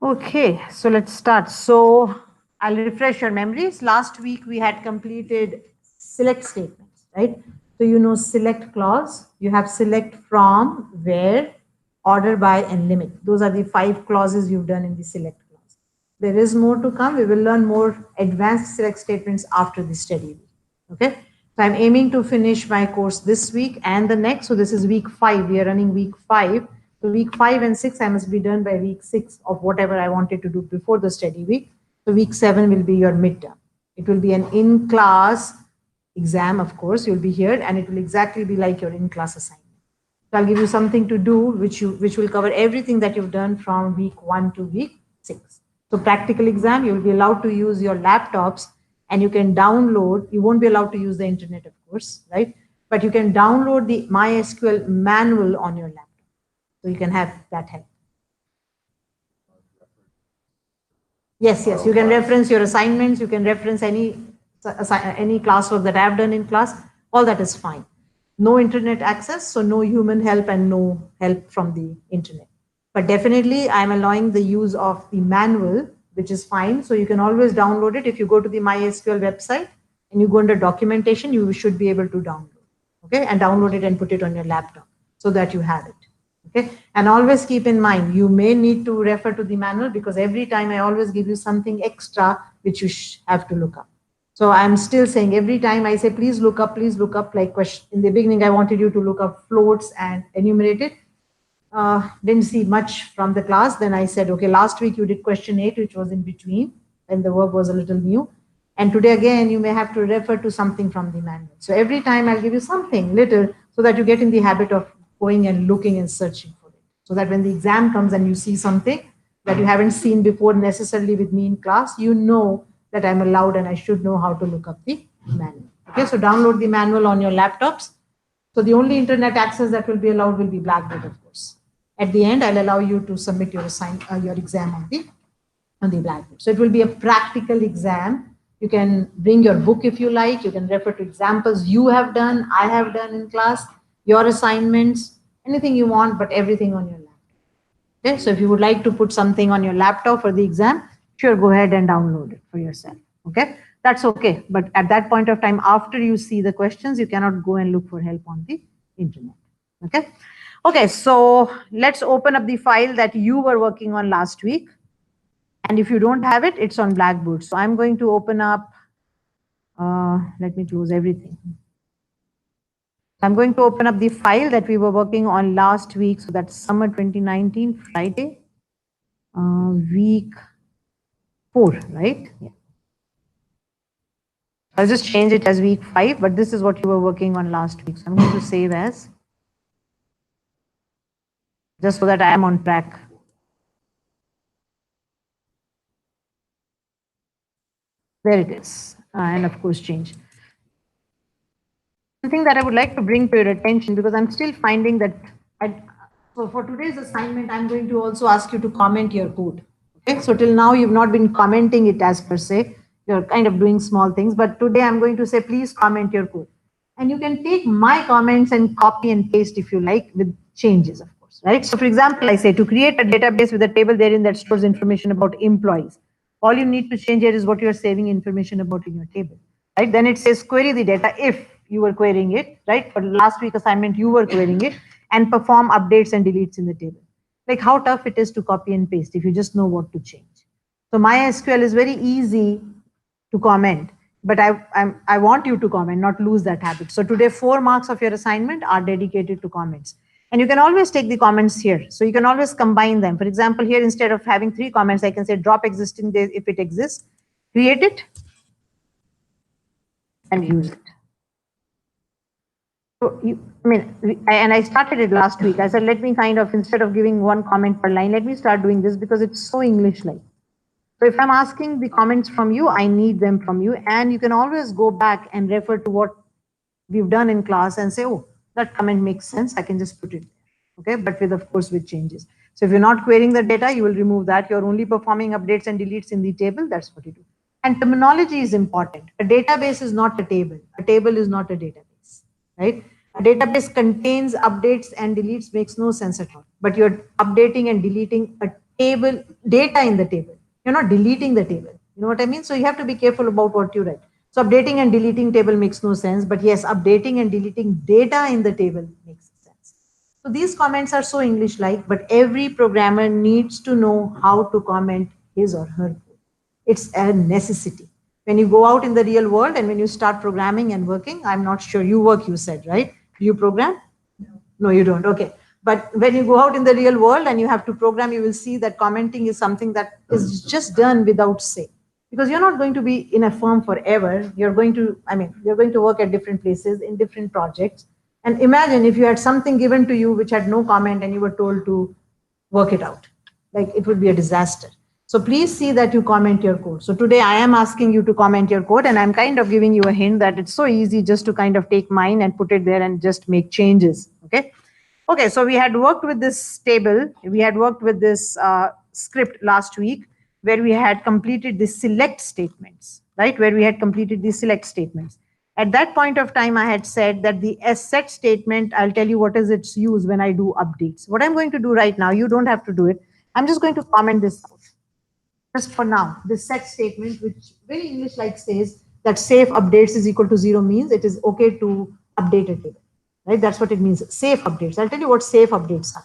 Okay, so let's start. So I'll refresh your memories. Last week we had completed select statements, right? So you know select clause, you have select from, where, order by, and limit. Those are the 5 clauses you've done in the select clause. There is more to come. We will learn more advanced select statements after the study week. Okay. So I'm aiming to finish my course this week and the next. So this is week 5. We are running week 5. So week 5 and 6, I must be done by week 6 of whatever I wanted to do before the study week. So week 7 will be your midterm. It will be an in-class exam, of course. You'll be here, and it will exactly be like your in-class assignment. So I'll give you something to do, which will cover everything that you've done from week 1 to week 6. So practical exam, you'll be allowed to use your laptops, and you can download. You won't be allowed to use the internet, of course, right? But you can download the MySQL manual on your laptop, so you can have that help. Yes, you can reference your assignments. You can reference any classwork that I've done in class. All that is fine. No internet access, so no human help and no help from the internet. But definitely, I'm allowing the use of the manual, which is fine. So you can always download it. If you go to the MySQL website and you go under documentation, you should be able to download. Okay, and download it and put it on your laptop so that you have it. Okay, and always keep in mind you may need to refer to the manual, because every time I always give you something extra which you have to look up. So I'm still saying every time I say please look up, like question in the beginning I wanted you to look up floats and enumerate it. Didn't see much from the class. Then I said, okay, last week you did question 8, which was in between, and the verb was a little new. And today again, you may have to refer to something from the manual. So every time I'll give you something little so that you get in the habit of going and looking and searching for it. So that when the exam comes and you see something that you haven't seen before necessarily with me in class, you know that I'm allowed and I should know how to look up the manual. Okay, so download the manual on your laptops. So the only internet access that will be allowed will be Blackboard, of course. At the end, I'll allow you to submit your exam on the Blackboard. So it will be a practical exam. You can bring your book if you like. You can refer to examples you have done, I have done in class, your assignments, anything you want, but everything on your laptop. Okay, so if you would like to put something on your laptop for the exam, sure, go ahead and download it for yourself. Okay, that's okay. But at that point of time, after you see the questions, you cannot go and look for help on the internet. Okay, okay. So let's open up the file that you were working on last week, and if you don't have it, it's on Blackboard. So I'm going to open up. Let me close everything. I'm going to open up the file that we were working on last week. So that's summer 2019, Friday, week 4, right? Yeah. I'll just change it as week 5, but this is what you were working on last week. So I'm going to save as, just so that I am on track. There it is. And of course, change. One thing that I would like to bring to your attention, because I'm still finding that, so for today's assignment, I'm going to also ask you to comment your code. Okay, so till now you've not been commenting it as per se. You're kind of doing small things, but today I'm going to say, please comment your code. And you can take my comments and copy and paste if you like, with changes, of course, right? So for example, I say to create a database with a table therein that stores information about employees. All you need to change here is what you're saving information about in your table, right? Then it says query the data if you were querying it, right? For last week assignment, you were querying it, and perform updates and deletes in the table. Like how tough it is to copy and paste if you just know what to change. So MySQL is very easy to comment, but I want you to comment, not lose that habit. So today, 4 marks of your assignment are dedicated to comments. And you can always take the comments here. So you can always combine them. For example, here, instead of having 3 comments, I can say drop existing there if it exists, create it, and use it. So and I started it last week. I said, let me kind of, instead of giving 1 comment per line, let me start doing this because it's so English-like. So if I'm asking the comments from you, I need them from you. And you can always go back and refer to what we've done in class and say, oh, that comment makes sense. I can just put it there. Okay, but of course, with changes. So if you're not querying the data, you will remove that. You're only performing updates and deletes in the table. That's what you do. And terminology is important. A database is not a table. A table is not a database, right? A database contains updates and deletes, makes no sense at all. But you're updating and deleting a table, data in the table. You're not deleting the table. You know what I mean? So you have to be careful about what you write. So updating and deleting table makes no sense, but yes, updating and deleting data in the table makes sense. So these comments are so English-like, but every programmer needs to know how to comment his or her code. It's a necessity. When you go out in the real world and when you start programming and working, I'm not sure you work, you said, right? Do you program? No, you don't. Okay. But when you go out in the real world and you have to program, you will see that commenting is something that is just done without say. Because you're not going to be in a firm forever. You're going to, you're going to work at different places in different projects. And imagine if you had something given to you which had no comment and you were told to work it out. Like it would be a disaster. So please see that you comment your code. So today I am asking you to comment your code, and I'm kind of giving you a hint that it's so easy just to kind of take mine and put it there and just make changes. Okay. Okay, so we had worked with this table, we had worked with this script last week where we had completed the select statements, right? Where we had completed the select statements. At that point of time, I had said that the set statement, I'll tell you what is its use when I do updates. What I'm going to do right now, you don't have to do it. I'm just going to comment this out. Just for now, this set statement, which very English-like says that safe updates is equal to 0 means it is okay to update a table. Right? That's what it means, safe updates. I'll tell you what safe updates are.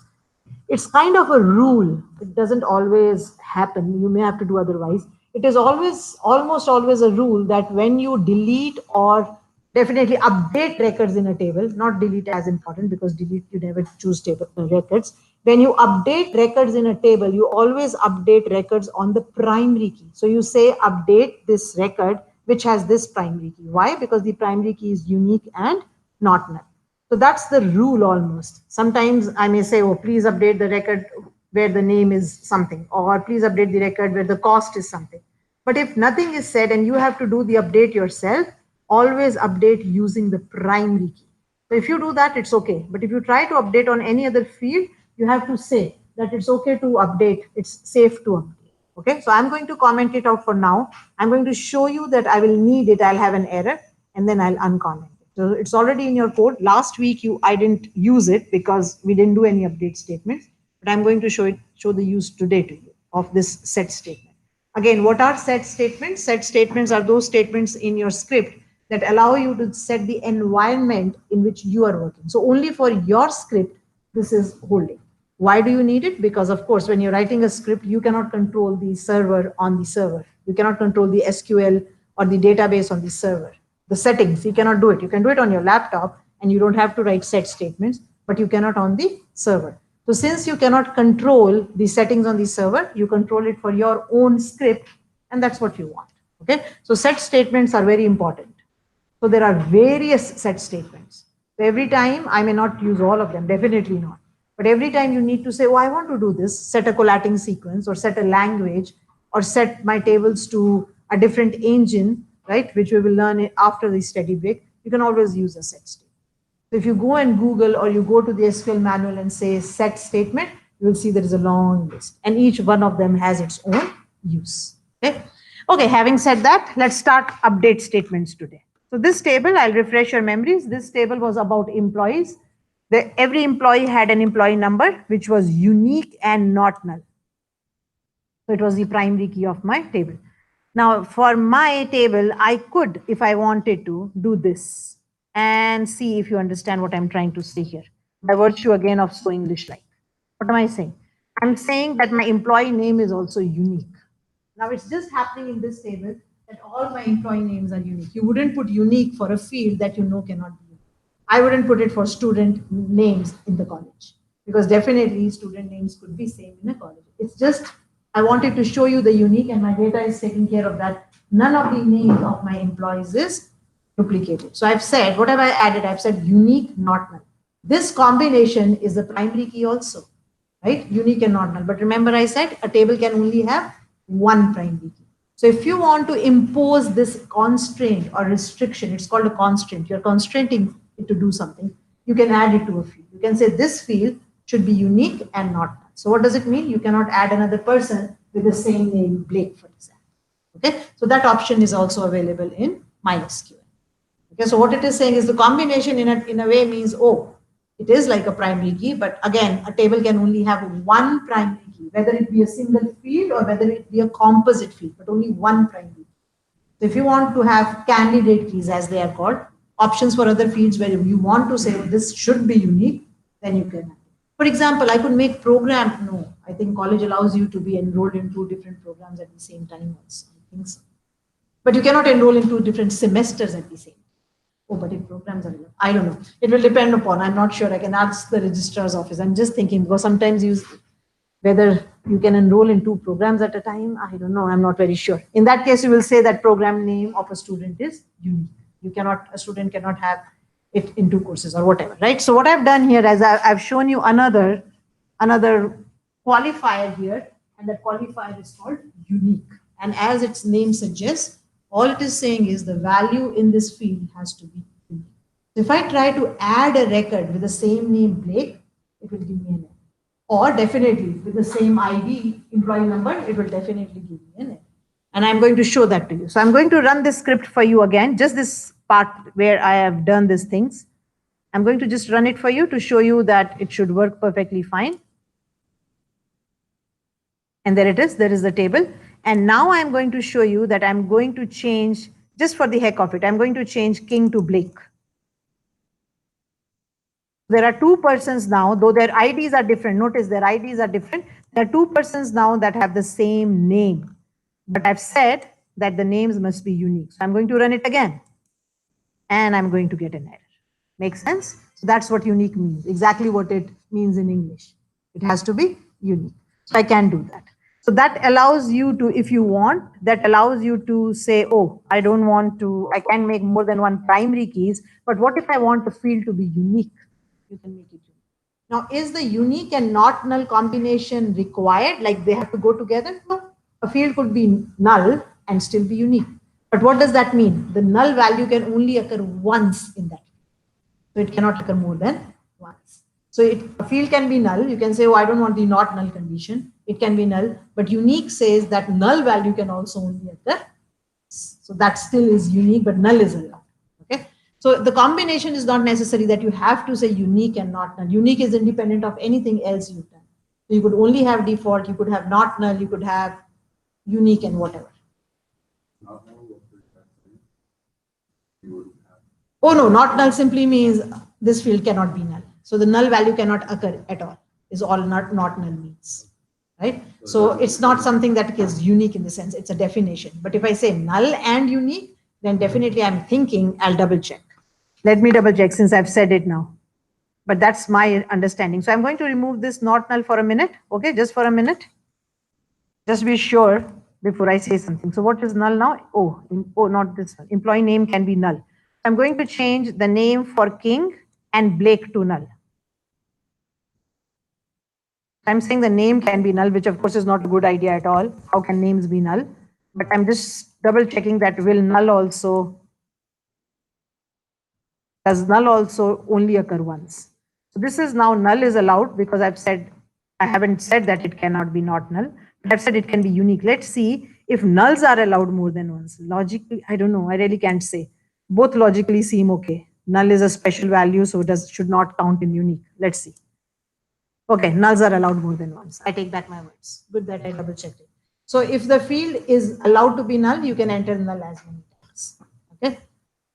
It's kind of a rule. It doesn't always happen. You may have to do otherwise. It is always, almost always a rule that when you delete or definitely update records in a table, not delete as important because delete, you never choose table records. When you update records in a table, you always update records on the primary key. So you say update this record, which has this primary key. Why? Because the primary key is unique and not null. So that's the rule almost. Sometimes I may say, oh, please update the record where the name is something, or please update the record where the cost is something. But if nothing is said and you have to do the update yourself, always update using the primary key. So if you do that, it's okay. But if you try to update on any other field, you have to say that it's okay to update. It's safe to update. Okay, so I'm going to comment it out for now. I'm going to show you that I will need it. I'll have an error and then I'll uncomment. So it's already in your code. Last week I didn't use it because we didn't do any update statements, but I'm going to show the use today to you of this set statement. Again, what are set statements? Set statements are those statements in your script that allow you to set the environment in which you are working. So only for your script, this is holding. Why do you need it? Because of course, when you're writing a script, you cannot control the server on the server. You cannot control the SQL or the database on the server. The settings, you cannot do it. You can do it on your laptop and you don't have to write set statements, but you cannot on the server. So since you cannot control the settings on the server, you control it for your own script, and that's what you want. Okay, so set statements are very important. So there are various set statements. So every time, I may not use all of them, definitely not. But every time you need to say, oh, I want to do this, set a collating sequence or set a language or set my tables to a different engine, right, which we will learn after the study break, you can always use a set statement. So if you go and Google or you go to the SQL manual and say set statement, you will see there is a long list and each one of them has its own use. Okay, okay, having said that, let's start update statements today. So this table, I'll refresh your memories. This table was about employees. Every employee had an employee number, which was unique and not null. So it was the primary key of my table. Now, for my table, I could, if I wanted to, do this and see if you understand what I'm trying to say here by virtue again of so English-like. What am I saying? I'm saying that my employee name is also unique. Now, it's just happening in this table that all my employee names are unique. You wouldn't put unique for a field that you know cannot be unique. I wouldn't put it for student names in the college because definitely student names could be same in a college. It's just I wanted to show you the unique and my data is taking care of that. None of the names of my employees is duplicated. So I've said, what have I added? I've said unique, not null. This combination is the primary key also, right? Unique and not null. But remember I said a table can only have one primary key. So if you want to impose this constraint or restriction, it's called a constraint. You're constraining it to do something. You can add it to a field. You can say this field should be unique and not null. So what does it mean? You cannot add another person with the same name, Blake, for example. Okay, so that option is also available in MySQL. Okay, so what it is saying is the combination in a way means, oh, it is like a primary key, but again, a table can only have one primary key, whether it be a single field or whether it be a composite field, but only one primary key. So if you want to have candidate keys, as they are called, options for other fields where you want to say this should be unique, then you can. For example, I could make program. No, I think college allows you to be enrolled in 2 different programs at the same time also. I think so. But you cannot enroll in 2 different semesters at the same time. Oh, but if programs are, I don't know. It will depend upon. I'm not sure. I can ask the registrar's office. I'm just thinking because sometimes whether you can enroll in 2 programs at a time. I don't know. I'm not very sure. In that case, you will say that program name of a student is unique. A student cannot have it in 2 courses or whatever, right? So what I've done here is I've shown you another qualifier here, and that qualifier is called unique. And as its name suggests, all it is saying is the value in this field has to be unique. So if I try to add a record with the same name Blake, it will give me an error. Or definitely with the same ID, employee number, it will definitely give me an error. And I'm going to show that to you. So I'm going to run this script for you again, just this part where I have done these things. I'm going to just run it for you to show you that it should work perfectly fine. And there it is. There is the table. And now I'm going to show you that I'm going to change, just for the heck of it, I'm going to change King to Blake. There are 2 persons now, though their IDs are different. Notice their IDs are different. There are 2 persons now that have the same name. But I've said that the names must be unique. So I'm going to run it again. And I'm going to get an error. Makes sense? So that's what unique means. Exactly what it means in English. It has to be unique. So I can do that. So that allows you to, if you want, that allows you to say, oh, I don't want to, I can make more than 1 primary keys, but what if I want the field to be unique? You can make it unique. Now, is the unique and not null combination required? Like they have to go together? No. A field could be null and still be unique. But what does that mean? The null value can only occur once in that. So it cannot occur more than once. So a field can be null. You can say, oh, I don't want the not null condition. It can be null, but unique says that null value can also only occur. So that still is unique, but null is allowed. Okay. So the combination is not necessary that you have to say unique and not null. Unique is independent of anything else you've done. So you could only have default, you could have not null, you could have unique and whatever. Oh no, not null simply means this field cannot be null. So the null value cannot occur at all, is all not null means. Right? So it's not something that is unique in the sense, it's a definition. But if I say null and unique, then definitely I'm thinking I'll double check. Let me double check since I've said it now. But that's my understanding. So I'm going to remove this not null for a minute. Okay, just for a minute. Just be sure before I say something. So what is null now? Oh, not this one. Employee name can be null. I'm going to change the name for King and Blake to null. I'm saying the name can be null, which of course is not a good idea at all. How can names be null? But I'm just double checking that will null also, does null also only occur once? So this is now null is allowed because I haven't said that it cannot be not null, but I've said it can be unique. Let's see if nulls are allowed more than once. Logically, I don't know. I really can't say. Both logically seem okay. Null is a special value, so it should not count in unique. Let's see. Okay, nulls are allowed more than once. I take back my words. Good that I double checked it. So if the field is allowed to be null, you can enter null as many times. Okay,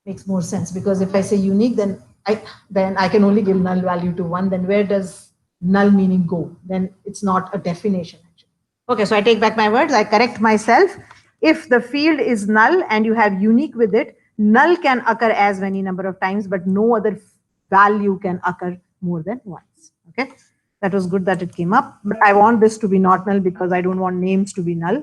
makes more sense because if I say unique, then I can only give null value to 1. Then where does null meaning go? Then it's not a definition actually. Okay, so I take back my words. I correct myself. If the field is null and you have unique with it, null can occur as many number of times, but no other value can occur more than once. Okay. That was good that it came up, but I want this to be not null because I don't want names to be null.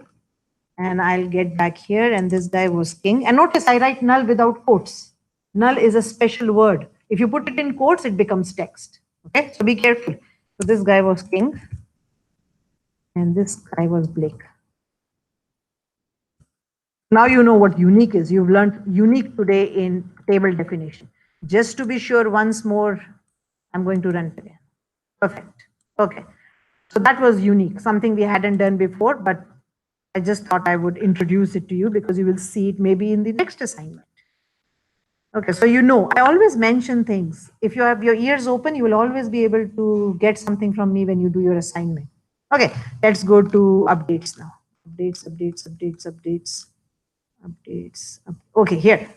And I'll get back here, and this guy was King. And notice I write null without quotes. Null is a special word. If you put it in quotes, it becomes text. Okay, so be careful. So this guy was King, and this guy was Blake. Now you know what unique is. You've learned unique today in table definition. Just to be sure, once more, I'm going to run it again. Perfect. Okay. So that was unique, something we hadn't done before, but I just thought I would introduce it to you because you will see it maybe in the next assignment. Okay, so you know, I always mention things. If you have your ears open, you will always be able to get something from me when you do your assignment. Okay, let's go to updates now. Updates. Okay, here.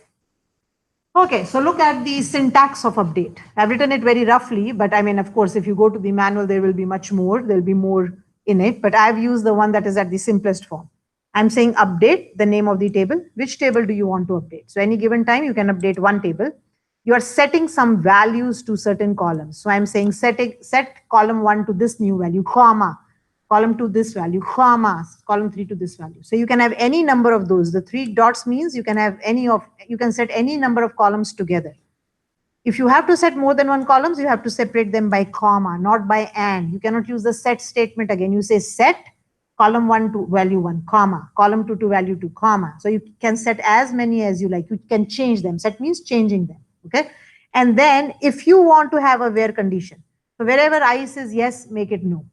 Okay, so look at the syntax of update. I've written it very roughly, but I mean, of course, if you go to the manual, there will be much more. There'll be more in it, but I've used the one that is at the simplest form. I'm saying update the name of the table. Which table do you want to update? So any given time, you can update one table. You are setting some values to certain columns. So I'm saying set column 1 to this new value, comma, column 2 this value, comma, column 3 to this value. So you can have any number of those. The 3 dots means you can have you can set any number of columns together. If you have to set more than one columns, you have to separate them by comma, not by and. You cannot use the set statement again. You say set column 1 to value 1, comma, column 2 to value 2, comma. So you can set as many as you like. You can change them. Set means changing them. Okay. And then if you want to have a where condition, so wherever I says yes, make it no.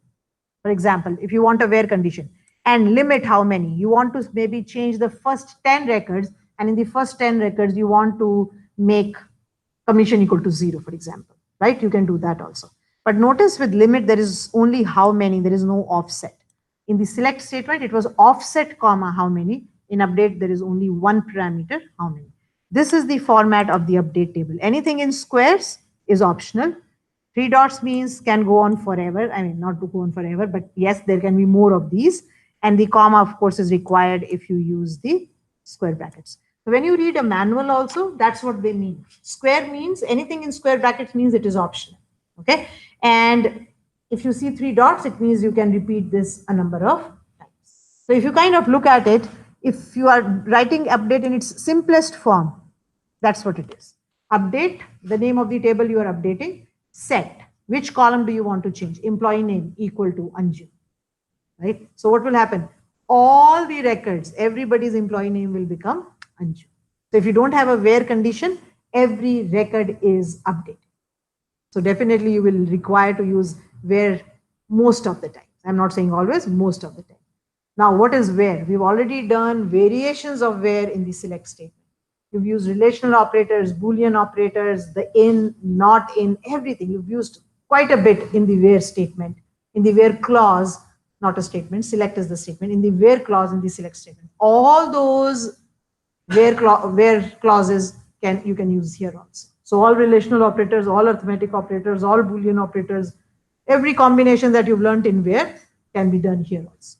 For example, if you want a where condition and limit how many, you want to maybe change the first 10 records, and in the first 10 records, you want to make commission equal to 0, for example, right? You can do that also. But notice with limit, there is only how many, there is no offset. In the select statement, it was offset, comma, how many. In update, there is only one parameter, how many. This is the format of the update table. Anything in squares is optional. 3 dots means can go on forever. I mean, not to go on forever, but yes, there can be more of these. And the comma, of course, is required if you use the square brackets. So when you read a manual also, that's what they mean. Square means anything in square brackets means it is optional. Okay. And if you see 3 dots, it means you can repeat this a number of times. So if you kind of look at it, if you are writing update in its simplest form, that's what it is. Update, the name of the table you are updating. Set, which column do you want to change? Employee name equal to Anju, right? So what will happen? All the records, everybody's employee name will become Anju. So if you don't have a where condition, every record is updated. So definitely you will require to use where most of the time. I'm not saying always, most of the time. Now, what is where? We've already done variations of where in the select statement. You've used relational operators, Boolean operators, the in, not in, everything. You've used quite a bit in the where statement, in the where clause, not a statement, select is the statement, in the where clause in the select statement. All those where clauses you can use here also. So all relational operators, all arithmetic operators, all Boolean operators, every combination that you've learned in where can be done here also.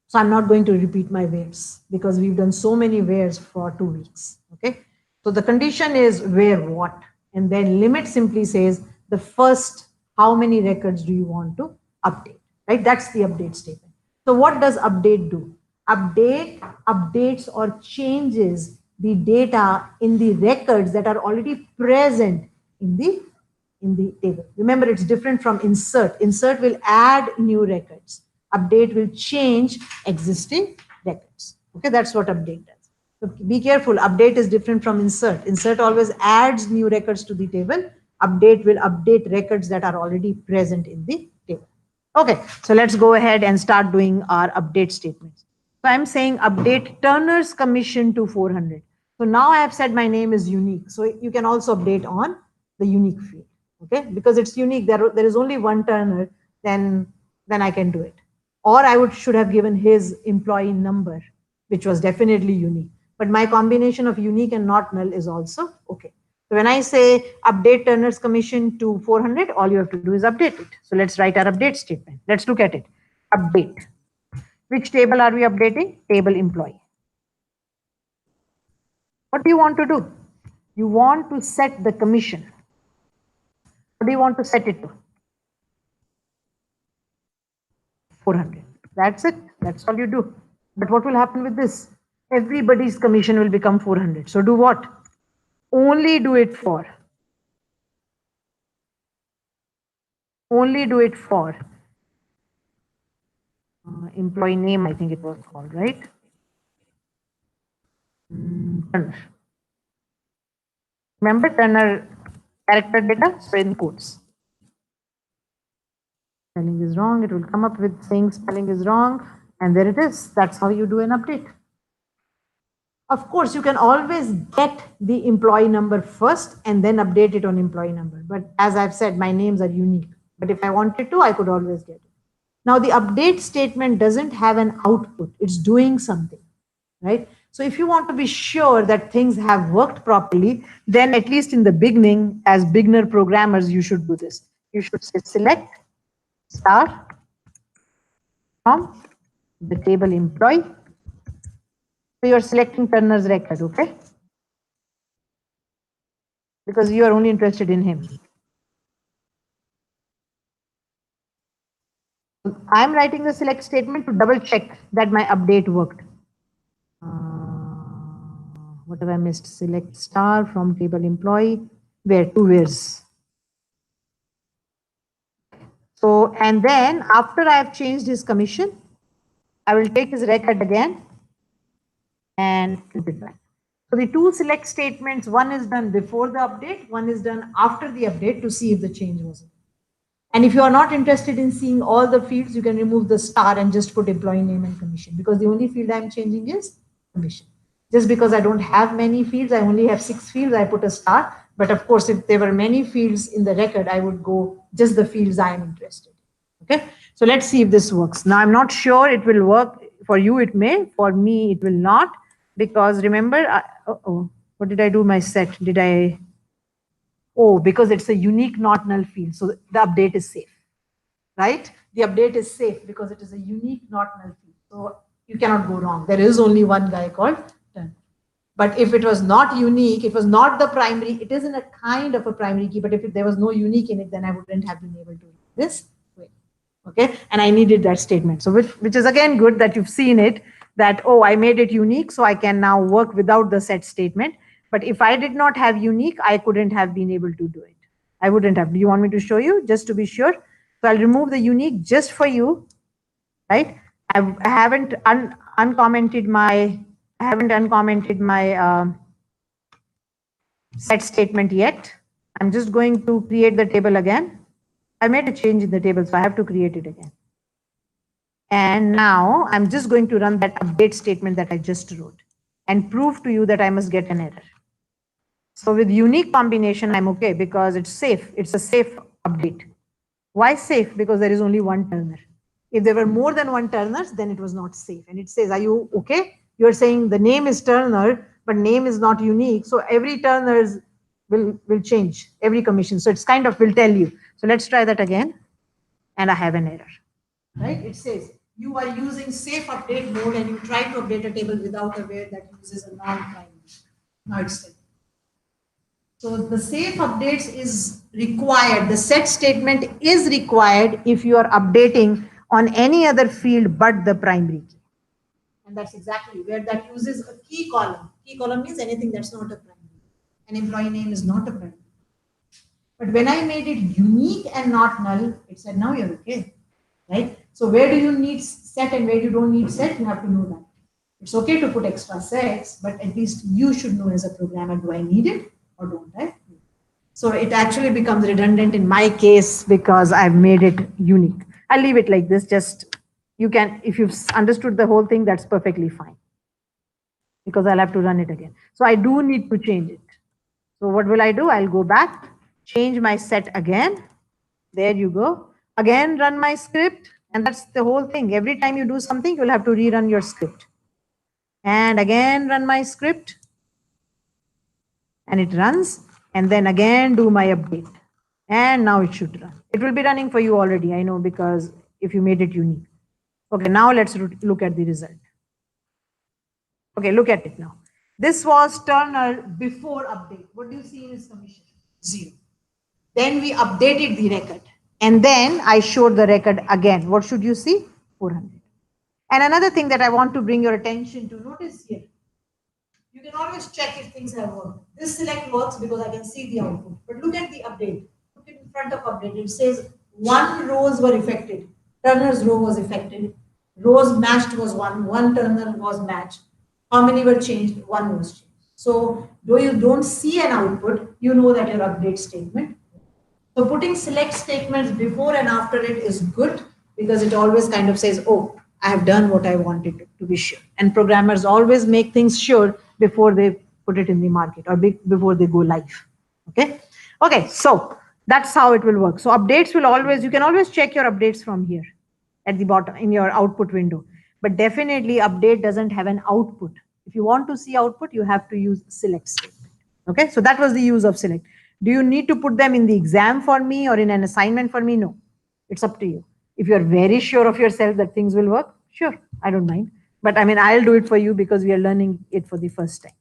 So I'm not going to repeat my wheres because we've done so many wheres for 2 weeks. Okay. So the condition is where what, and then limit simply says the first how many records do you want to update, right? That's the update statement. So what does update do? Update updates or changes the data in the records that are already present in the table. Remember, it's different from insert. Insert will add new records. Update will change existing records. Okay, that's what update does. So be careful. Update is different from insert. Insert always adds new records to the table. Update will update records that are already present in the table. Okay, so let's go ahead and start doing our update statements. So I'm saying update Turner's commission to 400. So now I have said my name is unique. So you can also update on the unique field. Okay, because it's unique. There is only one Turner, then I can do it. Or I should have given his employee number, which was definitely unique. But my combination of unique and not null is also okay. So when I say update Turner's commission to 400, all you have to do is update it. So let's write our update statement. Let's look at it. Update. Which table are we updating? Table employee. What do you want to do? You want to set the commission. What do you want to set it to? 400. That's it. That's all you do. But what will happen with this? Everybody's commission will become 400. So do what? Only do it for employee name, I think it was called, right? Turner. Remember Turner character data? So in quotes. Spelling is wrong. It will come up with saying spelling is wrong. And there it is. That's how you do an update. Of course, you can always get the employee number first and then update it on employee number. But as I've said, my names are unique. But if I wanted to, I could always get it. Now, the update statement doesn't have an output. It's doing something, right? So if you want to be sure that things have worked properly, then at least in the beginning, as beginner programmers, you should do this. You should say select star from the table employee. So you're selecting Turner's record, okay? Because you are only interested in him. I'm writing the select statement to double check that my update worked. What have I missed? Select star from table employee. Where? Two wheres. So, and then after I have changed his commission, I will take his record again and flip it back. So the two select statements, one is done before the update, one is done after the update to see if the change was in. And if you are not interested in seeing all the fields, you can remove the star and just put employee name and commission, because the only field I'm changing is commission. Just because I don't have many fields, I only have 6 fields, I put a star. But of course, if there were many fields in the record, I would go just the fields I am interested in. Okay, so let's see if this works. Now, I'm not sure it will work. For you, it may. For me, it will not. Because remember, what did I do my set? Did I? Oh, because it's a unique not null field. So the update is safe, right? The update is safe because it is a unique not null field. So you cannot go wrong. There is only one guy called Turner. But if it was not unique, it was not the primary, it is in a kind of a primary key. But if there was no unique in it, then I wouldn't have been able to do this way. Okay. And I needed that statement. So which is again good that you've seen it, that, oh, I made it unique, so I can now work without the set statement. But if I did not have unique, I couldn't have been able to do it. I wouldn't have. Do you want me to show you just to be sure? So I'll remove the unique just for you, right? I haven't uncommented my set statement yet. I'm just going to create the table again. I made a change in the table, so I have to create it again. And now I'm just going to run that update statement that I just wrote and prove to you that I must get an error. So with unique combination, I'm okay because it's safe. It's a safe update. Why safe? Because there is only one Turner. If there were more than one Turners, then it was not safe. And it says, are you okay? You're saying the name is Turner, but name is not unique. So every Turners will change, every commission. So it's kind of will tell you. So let's try that again. And I have an error, right? It says you are using safe update mode and you try to update a table without a where that uses a non-primary. Now it's safe. So the safe updates is required. The set statement is required if you are updating on any other field but the primary key. And that's exactly where that uses a key column. Key column means anything that's not a primary. An employee name is not a primary. But when I made it unique and not null, it said, now you're okay, right? So where do you need set and where you don't need set, you have to know that. It's okay to put extra sets, but at least you should know as a programmer, do I need it or don't I? So it actually becomes redundant in my case because I've made it unique. I'll leave it like this. Just you can, if you've understood the whole thing, that's perfectly fine. Because I'll have to run it again. So I do need to change it. So what will I do? I'll go back, change my set again. There you go. Again, run my script. And that's the whole thing. Every time you do something, you'll have to rerun your script. And again, run my script. And it runs. And then again, do my update. And now it should run. It will be running for you already, I know, because if you made it unique. Okay, now let's look at the result. Okay, look at it now. This was Turner before update. What do you see in his commission? 0. Then we updated the record. And then I showed the record again. What should you see? 400. And another thing that I want to bring your attention to, notice here. You can always check if things have worked. This select works because I can see the output. But look at the update. Look in front of update. It says 1 rows were affected. Turner's row was affected. Rows matched was 1. 1 Turner was matched. How many were changed? 1 was changed. So though you don't see an output, you know that your update statement. So putting select statements before and after it is good because it always kind of says, oh, I have done what I wanted to be sure. And programmers always make things sure before they put it in the market or before they go live. Okay. Okay. So that's how it will work. So updates will always, you can always check your updates from here at the bottom in your output window. But definitely update doesn't have an output. If you want to see output, you have to use select statement. Okay, so that was the use of select. Do you need to put them in the exam for me or in an assignment for me? No, it's up to you. If you're very sure of yourself that things will work, sure, I don't mind. But I mean, I'll do it for you because we are learning it for the first time.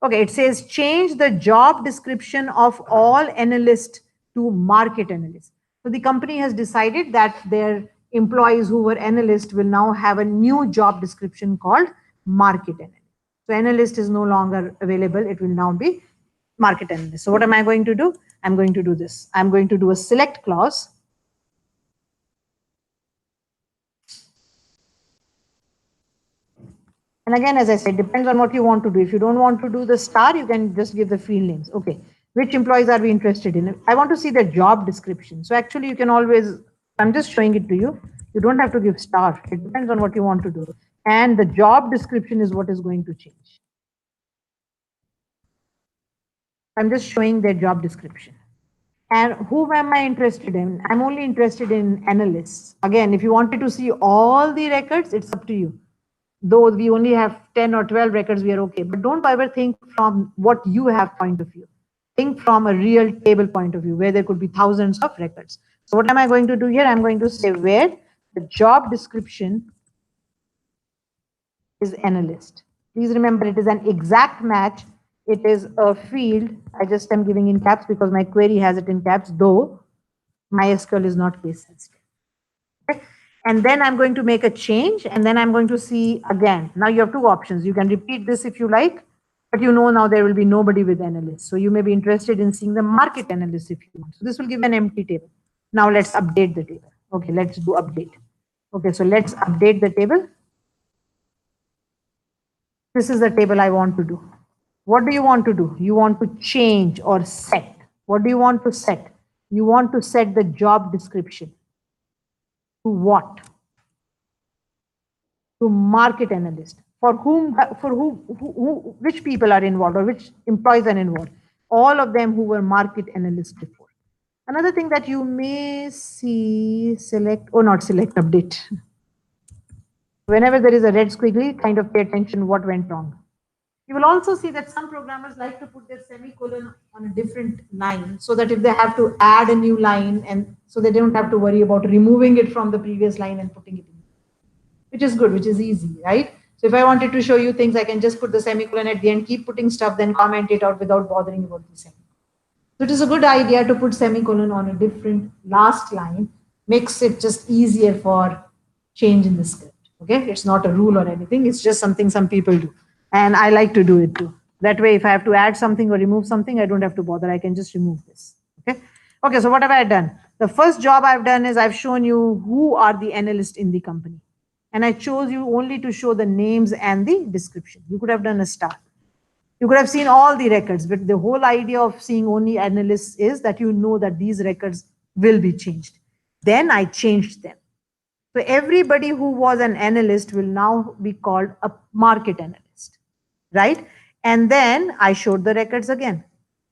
Okay, it says change the job description of all analysts to market analyst. So the company has decided that their employees who were analysts will now have a new job description called market analyst. So analyst is no longer available. It will now be market analyst. So what am I going to do? I'm going to do this. I'm going to do a select clause. And again, as I said, depends on what you want to do. If you don't want to do the star, you can just give the field names. Okay, which employees are we interested in? I want to see the job description. So actually you can always, I'm just showing it to you. You don't have to give star. It depends on what you want to do. And the job description is what is going to change. I'm just showing their job description. And whom am I interested in? I'm only interested in analysts. Again, if you wanted to see all the records, it's up to you. Though we only have 10 or 12 records, we are okay. But don't ever think from what you have point of view. Think from a real table point of view where there could be thousands of records. So what am I going to do here? I'm going to say where the job description is analyst. Please remember it is an exact match. It is a field. I just am giving in caps because my query has it in caps, though MySQL is not case sensitive. Okay. And then I'm going to make a change and then I'm going to see again. Now you have two options. You can repeat this if you like, but you know now there will be nobody with analyst. So you may be interested in seeing the market analyst if you want. So this will give an empty table. Now let's update the table. Okay, let's do update. Okay, so let's update the table. This is the table I want to do. What do you want to do? You want to change or set. What do you want to set? You want to set the job description. To what? To market analyst. For whom, which people are involved or which employees are involved? All of them who were market analysts before. Another thing that you may see, select, or not select, update. Whenever there is a red squiggly, kind of pay attention what went wrong. You will also see that some programmers like to put their semicolon on a different line so that if they have to add a new line and so they don't have to worry about removing it from the previous line and putting it in, which is good, which is easy, right? So if I wanted to show you things, I can just put the semicolon at the end, keep putting stuff, then comment it out without bothering about the semicolon. So it is a good idea to put semicolon on a different last line, makes it just easier for change in the script. Okay, it's not a rule or anything, it's just something some people do. And I like to do it too. That way, if I have to add something or remove something, I don't have to bother. I can just remove this. Okay. Okay. So what have I done? The first job I've done is I've shown you who are the analysts in the company. And I chose you only to show the names and the description. You could have done a star. You could have seen all the records, but the whole idea of seeing only analysts is that you know that these records will be changed. Then I changed them. So everybody who was an analyst will now be called a market analyst, right? And then I showed the records again.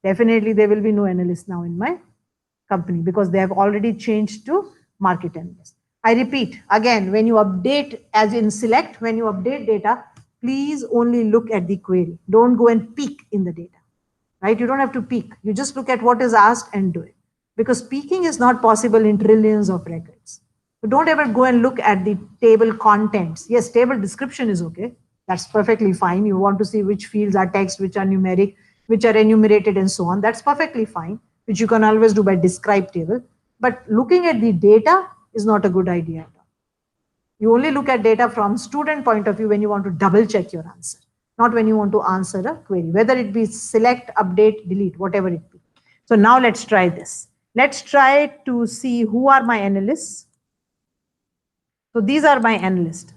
Definitely there will be no analyst now in my company because they have already changed to market analyst. I repeat again, when you update as in select, when you update data, please only look at the query. Don't go and peek in the data, right? You don't have to peek. You just look at what is asked and do it because peeking is not possible in trillions of records. So don't ever go and look at the table contents. Yes, table description is okay. That's perfectly fine. You want to see which fields are text, which are numeric, which are enumerated and so on. That's perfectly fine, which you can always do by describe table. But looking at the data is not a good idea at all. You only look at data from student point of view when you want to double check your answer, not when you want to answer a query, whether it be select, update, delete, whatever it be. So now let's try this. Let's try to see who are my analysts. So these are my analysts,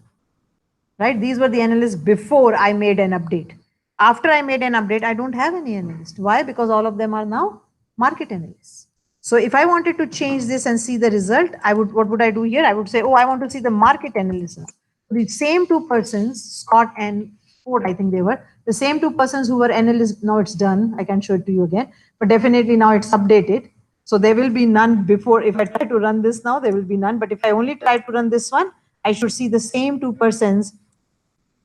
right? These were the analysts before I made an update. After I made an update, I don't have any analyst. Why? Because all of them are now market analysts. So if I wanted to change this and see the result, what would I do here? I would say, oh, I want to see the market analysts. The same two persons, Scott and Ford, I think they were, The same two persons who were NL now it's done. I can show it to you again, but definitely now it's updated. So there will be none before. If I try to run this now, there will be none. But if I only try to run this one, I should see the same two persons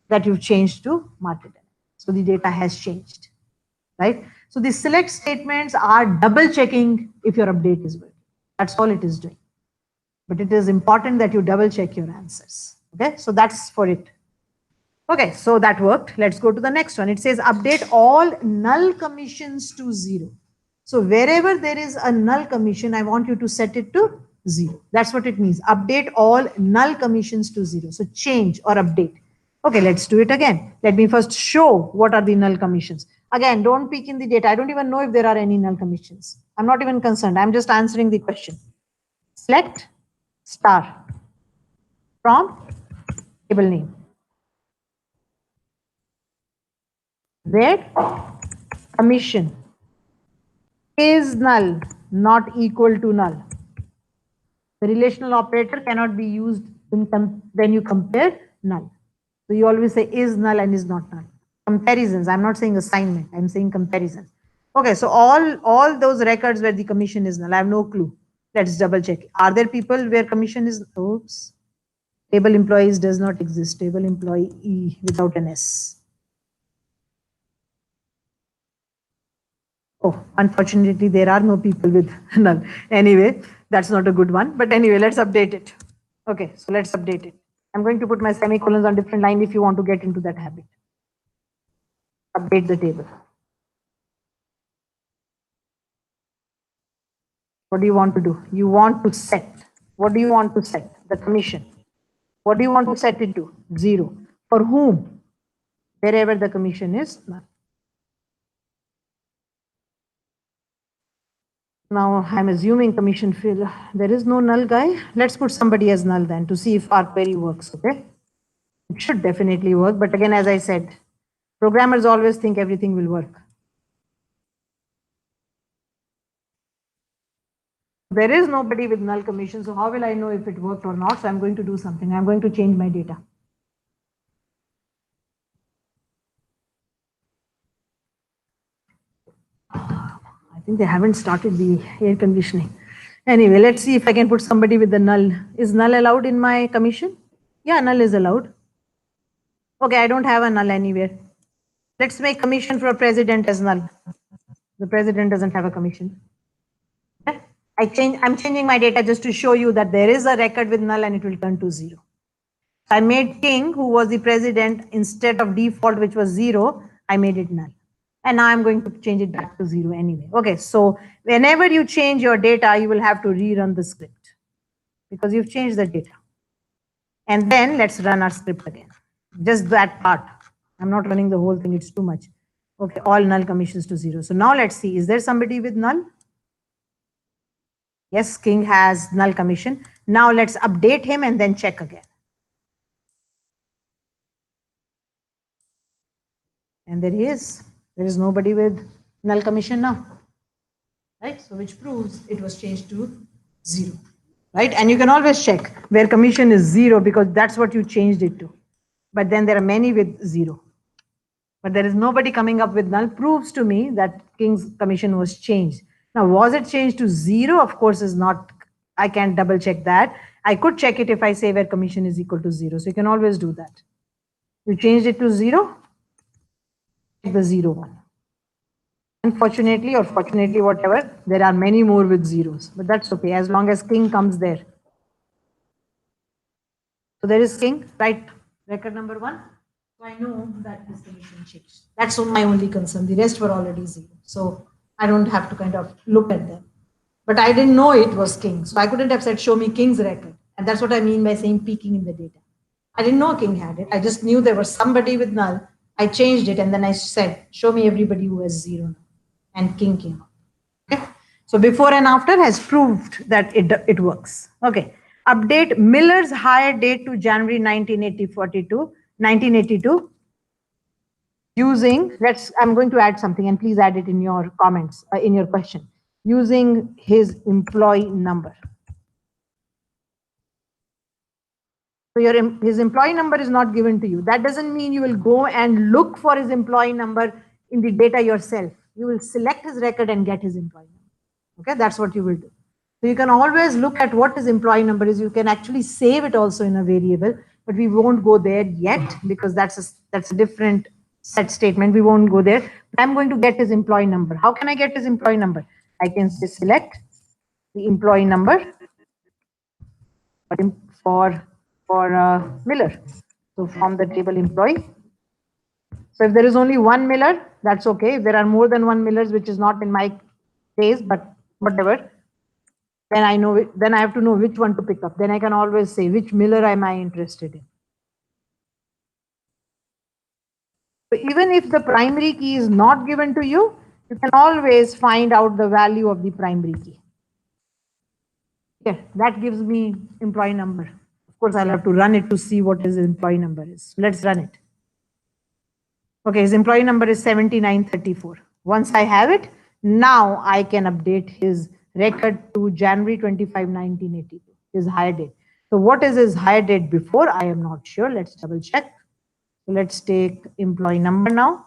that you've changed to Martin. So the data has changed, right? So the select statements are double checking if your update is working. That's all it is doing. But it is important that you double check your answers. Okay, so that's for it. Okay, so that worked. Let's go to the next one. It says update all null commissions to 0. So wherever there is a null commission, I want you to set it to 0. That's what it means. Update all null commissions to 0. So change or update. Okay, let's do it again. Let me first show what are the null commissions. Again, don't peek in the data. I don't even know if there are any null commissions. I'm not even concerned. I'm just answering the question. Select star from table name. Where commission is null, not equal to null. The relational operator cannot be used when you compare null. So you always say is null and is not null. Comparisons, I'm not saying assignment, I'm saying comparisons. Okay, so all those records where the commission is null, I have no clue. Let's double check. Are there people where commission is, oops, table employees does not exist, table employee without an S. Oh, unfortunately, there are no people with null. Anyway, that's not a good one. But anyway, let's update it. Okay, so let's update it. I'm going to put my semicolons on different line if you want to get into that habit. Update the table. What do you want to do? You want to set. What do you want to set? The commission. What do you want to set it to? 0. For whom? Wherever the commission is null. Now I'm assuming commission field. There is no null guy. Let's put somebody as null then to see if our query works. Okay. It should definitely work. But again, as I said, programmers always think everything will work. There is nobody with null commission. So how will I know if it worked or not? So I'm going to do something. I'm going to change my data. I think they haven't started the air conditioning. Anyway, let's see if I can put somebody with the null. Is null allowed in my commission? Yeah, null is allowed. Okay, I don't have a null anywhere. Let's make commission for president as null. The president doesn't have a commission. Okay? I'm changing my data just to show you that there is a record with null and it will turn to 0. I made King, who was the president, instead of default, which was 0, I made it null. And now I'm going to change it back to 0 anyway. Okay, so whenever you change your data, you will have to rerun the script because you've changed the data. And then let's run our script again. Just that part. I'm not running the whole thing, it's too much. Okay, all null commissions to 0. So now let's see, is there somebody with null? Yes, King has null commission. Now let's update him and then check again. And there he is. There is nobody with null commission now. Right? So which proves it was changed to 0. Right? And you can always check where commission is 0 because that's what you changed it to. But then there are many with 0. But there is nobody coming up with null, proves to me that King's commission was changed. Now, was it changed to 0? Of course, is not. I can't double check that. I could check it if I say where commission is equal to 0. So you can always do that. You changed it to 0, the 0 one. Unfortunately or fortunately, whatever, there are many more with zeros, but that's okay as long as King comes there. So there is King, right? Record number 1. So I know that this commission changed. That's my only concern. The rest were already 0. So I don't have to kind of look at them. But I didn't know it was King. So I couldn't have said, show me King's record. And that's what I mean by saying peeking in the data. I didn't know King had it. I just knew there was somebody with null. I changed it and then I said, show me everybody who has 0 now. And King came up. Okay. So before and after has proved that it works. Okay. Update Miller's hire date to January 1982 using, I'm going to add something and please add it in your comments, in your question, using his employee number. So his employee number is not given to you. That doesn't mean you will go and look for his employee number in the data yourself. You will select his record and get his employee number. Okay, that's what you will do. So you can always look at what his employee number is. You can actually save it also in a variable, but we won't go there yet because that's a different set statement. We won't go there. But I'm going to get his employee number. How can I get his employee number? I can say select the employee number for Miller. So from the table employee. So if there is only one Miller, that's okay. If there are more than one Millers, which is not in my case, but whatever, then I know then I have to know which one to pick up. Then I can always say which Miller am I interested in. So even if the primary key is not given to you, you can always find out the value of the primary key. Yeah, that gives me employee number. Of course, I'll have to run it to see what his employee number is. Let's run it. Okay, his employee number is 7934. Once I have it, now I can update his record to January 25, 1982, his hire date. So what is his hire date before? I am not sure. Let's double check. So let's take employee number now.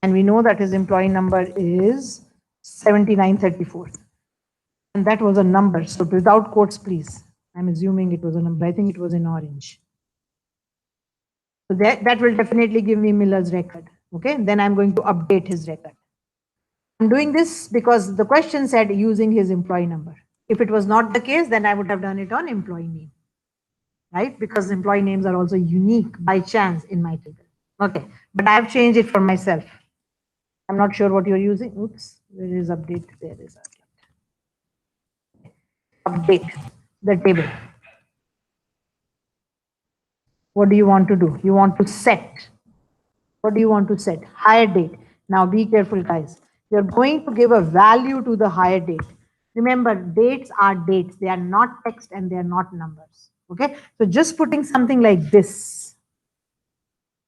And we know that his employee number is 7934. And that was a number. So without quotes, please. I'm assuming it was a number. I think it was in orange. So that will definitely give me Miller's record. Okay, then I'm going to update his record. I'm doing this because the question said using his employee number. If it was not the case, then I would have done it on employee name, right? Because employee names are also unique by chance in my table. Okay, but I have changed it for myself. I'm not sure what you're using. Oops, where is update? There is update the table. What do you want to do? You want to set. What do you want to set? Hire date. Now be careful, guys. You're going to give a value to the hire date. Remember, dates are dates. They are not text and they are not numbers. Okay. So just putting something like this.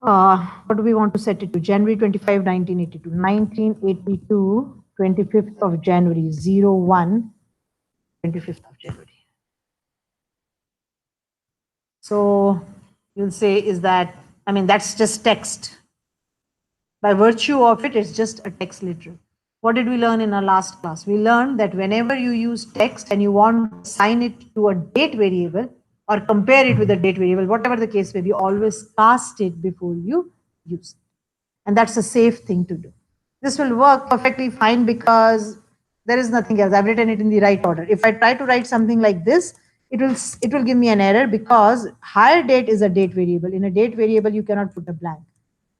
What do we want to set it to? January 25, 1982. 1982, 25th of January, 01, 25th of January. So you'll say, is that, I mean, that's just text. By virtue of it, it's just a text literal. What did we learn in our last class? We learned that whenever you use text and you want to assign it to a date variable or compare it with a date variable, whatever the case may be, always cast it before you use it. And that's a safe thing to do. This will work perfectly fine because there is nothing else. I've written it in the right order. If I try to write something like this, it will give me an error because hire date is a date variable. In a date variable, you cannot put a blank.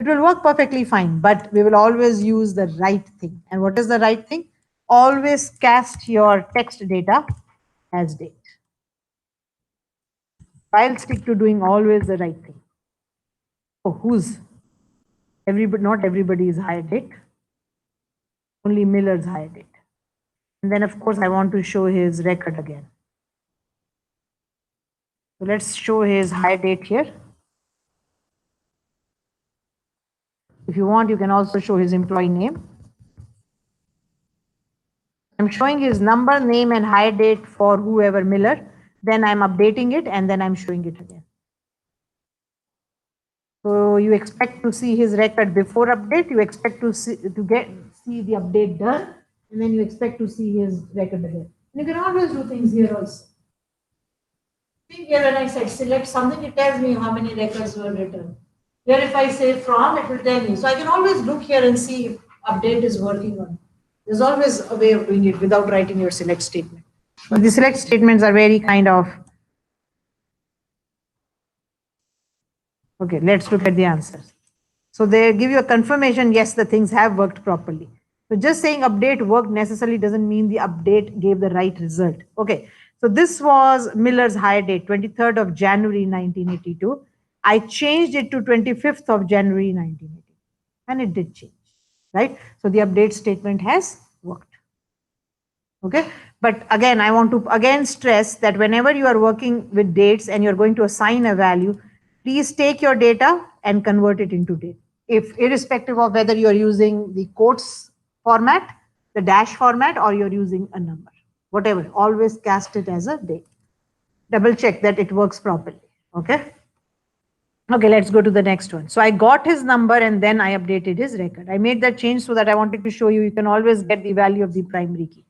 It will work perfectly fine, but we will always use the right thing. And what is the right thing? Always cast your text data as date. I'll stick to doing always the right thing. Oh, who's? Everybody, not everybody is hire date. Only Miller's hire date. And then, of course, I want to show his record again. So let's show his hire date here. If you want, you can also show his employee name. I'm showing his number, name, and hire date for whoever Miller. Then I'm updating it, and then I'm showing it again. So you expect to see his record before update. You expect to see the update done, and then you expect to see his record again. And you can always do things here also. See here when I said select something, it tells me how many records were written. Here if I say from, it will tell me. So I can always look here and see if update is working on. There's always a way of doing it without writing your select statement. But the select statements are very kind of. Okay, let's look at the answers. So they give you a confirmation, yes, the things have worked properly. So just saying update worked necessarily doesn't mean the update gave the right result. Okay, so this was Miller's hire date, 23rd of January 1982. I changed it to 25th of January 1980, and it did change, right? So the update statement has worked. Okay, but again, I want to again stress that whenever you are working with dates and you're going to assign a value, please take your data and convert it into date. If irrespective of whether you're using the quotes format, the dash format, or you're using a number, whatever, always cast it as a date. double check that it works properly. Okay. Okay, let's go to the next one. So I got his number and then I updated his record. I made that change so that I wanted to show you can always get the value of the primary key.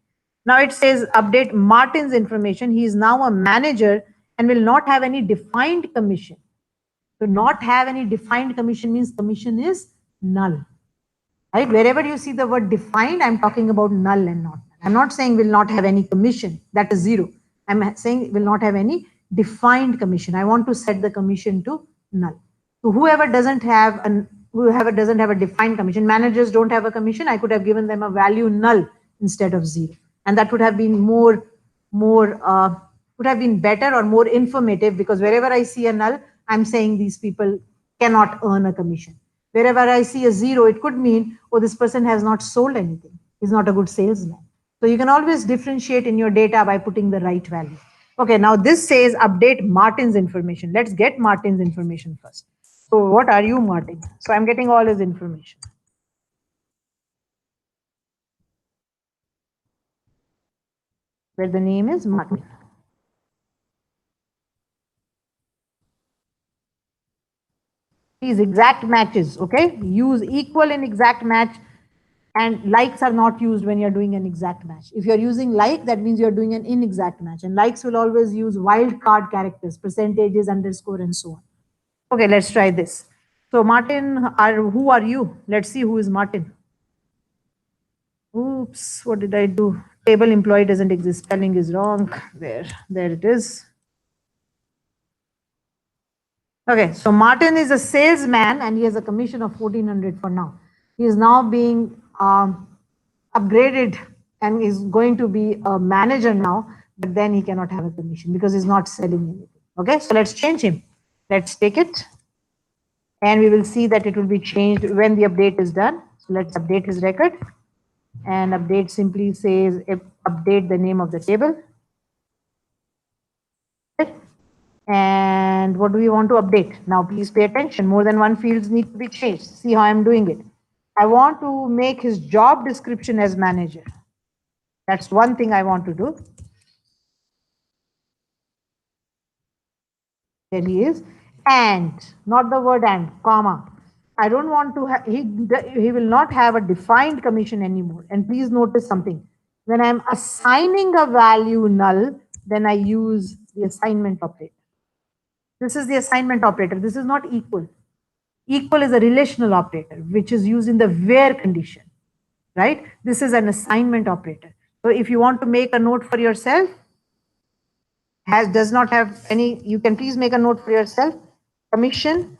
Now it says update Martin's information. He is now a manager and will not have any defined commission. So not have any defined commission means commission is null. Right? Wherever you see the word defined, I'm talking about null and not null. I'm not saying will not have any commission. That is 0. I'm saying will not have any defined commission. I want to set the commission to null. So whoever doesn't have a defined commission, managers don't have a commission, I could have given them a value null instead of 0. And that would have been would have been better or more informative, because wherever I see a null, I'm saying these people cannot earn a commission. Wherever I see a 0, it could mean, oh, this person has not sold anything. He's not a good salesman. So you can always differentiate in your data by putting the right value. Okay, now this says update Martin's information. Let's get Martin's information first. So what are you, Martin? So I'm getting all his information. Where the name is Martin. These exact matches, okay? Use equal and exact match, and likes are not used when you're doing an exact match. If you're using like, that means you're doing an inexact match, and likes will always use wildcard characters, percentages, underscore, and so on. Okay, let's try this. So Martin, who are you? Let's see who is Martin. Oops, what did I do? Table employee doesn't exist. Spelling is wrong. There it is. Okay, so Martin is a salesman and he has a commission of 1400 for now. He is now being upgraded and is going to be a manager now, but then he cannot have a commission because he's not selling anything. Okay, so let's change him. Let's take it and we will see that it will be changed when the update is done. So let's update his record, and update simply says update the name of the table. And what do we want to update? Now, please pay attention. More than one fields need to be changed. See how I'm doing it. I want to make his job description as manager. That's one thing I want to do. There he is. And, not the word and, comma. I don't want to have, he will not have a defined commission anymore. And please notice something. When I'm assigning a value null, then I use the assignment operator. This is the assignment operator. This is not equal. Equal is a relational operator, which is used in the where condition, right? This is an assignment operator. So if you want to make a note for yourself, does not have any, you can please make a note for yourself. Commission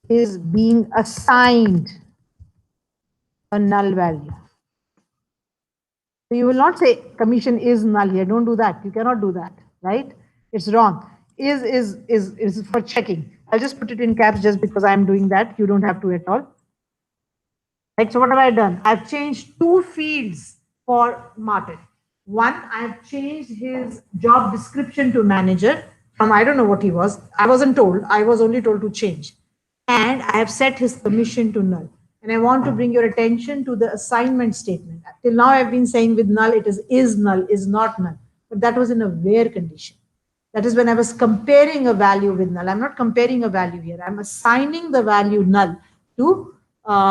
is being assigned a null value. So you will not say commission is null here. Don't do that. You cannot do that, right? It's wrong. Is for checking. I'll just put it in caps just because I'm doing that. You don't have to at all. Right, so what have I done? I've changed 2 fields for Martin. One, I've changed his job description to manager from, I don't know what he was. I wasn't told. I was only told to change. And I have set his commission to null. And I want to bring your attention to the assignment statement. Till now, I've been saying with null, it is null, is not null. But that was in a where condition. That is when I was comparing a value with null. I'm not comparing a value here. I'm assigning the value null to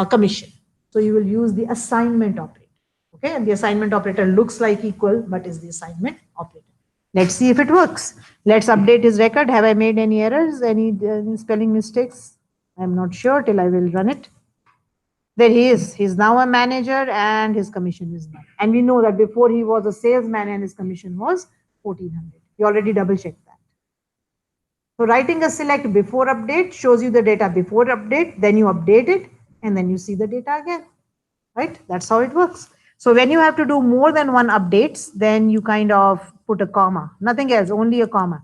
commission. So you will use the assignment operator. Okay, and the assignment operator looks like equal, but is the assignment operator. Let's see if it works. Let's update his record. Have I made any errors, any spelling mistakes? I'm not sure till I will run it. There he is. He's now a manager and his commission is null. And we know that before he was a salesman and his commission was 1400. You already double checked that. So writing a select before update shows you the data before update, then you update it, and then you see the data again, right? That's how it works. So when you have to do more than one updates, then you kind of put a comma, nothing else, only a comma.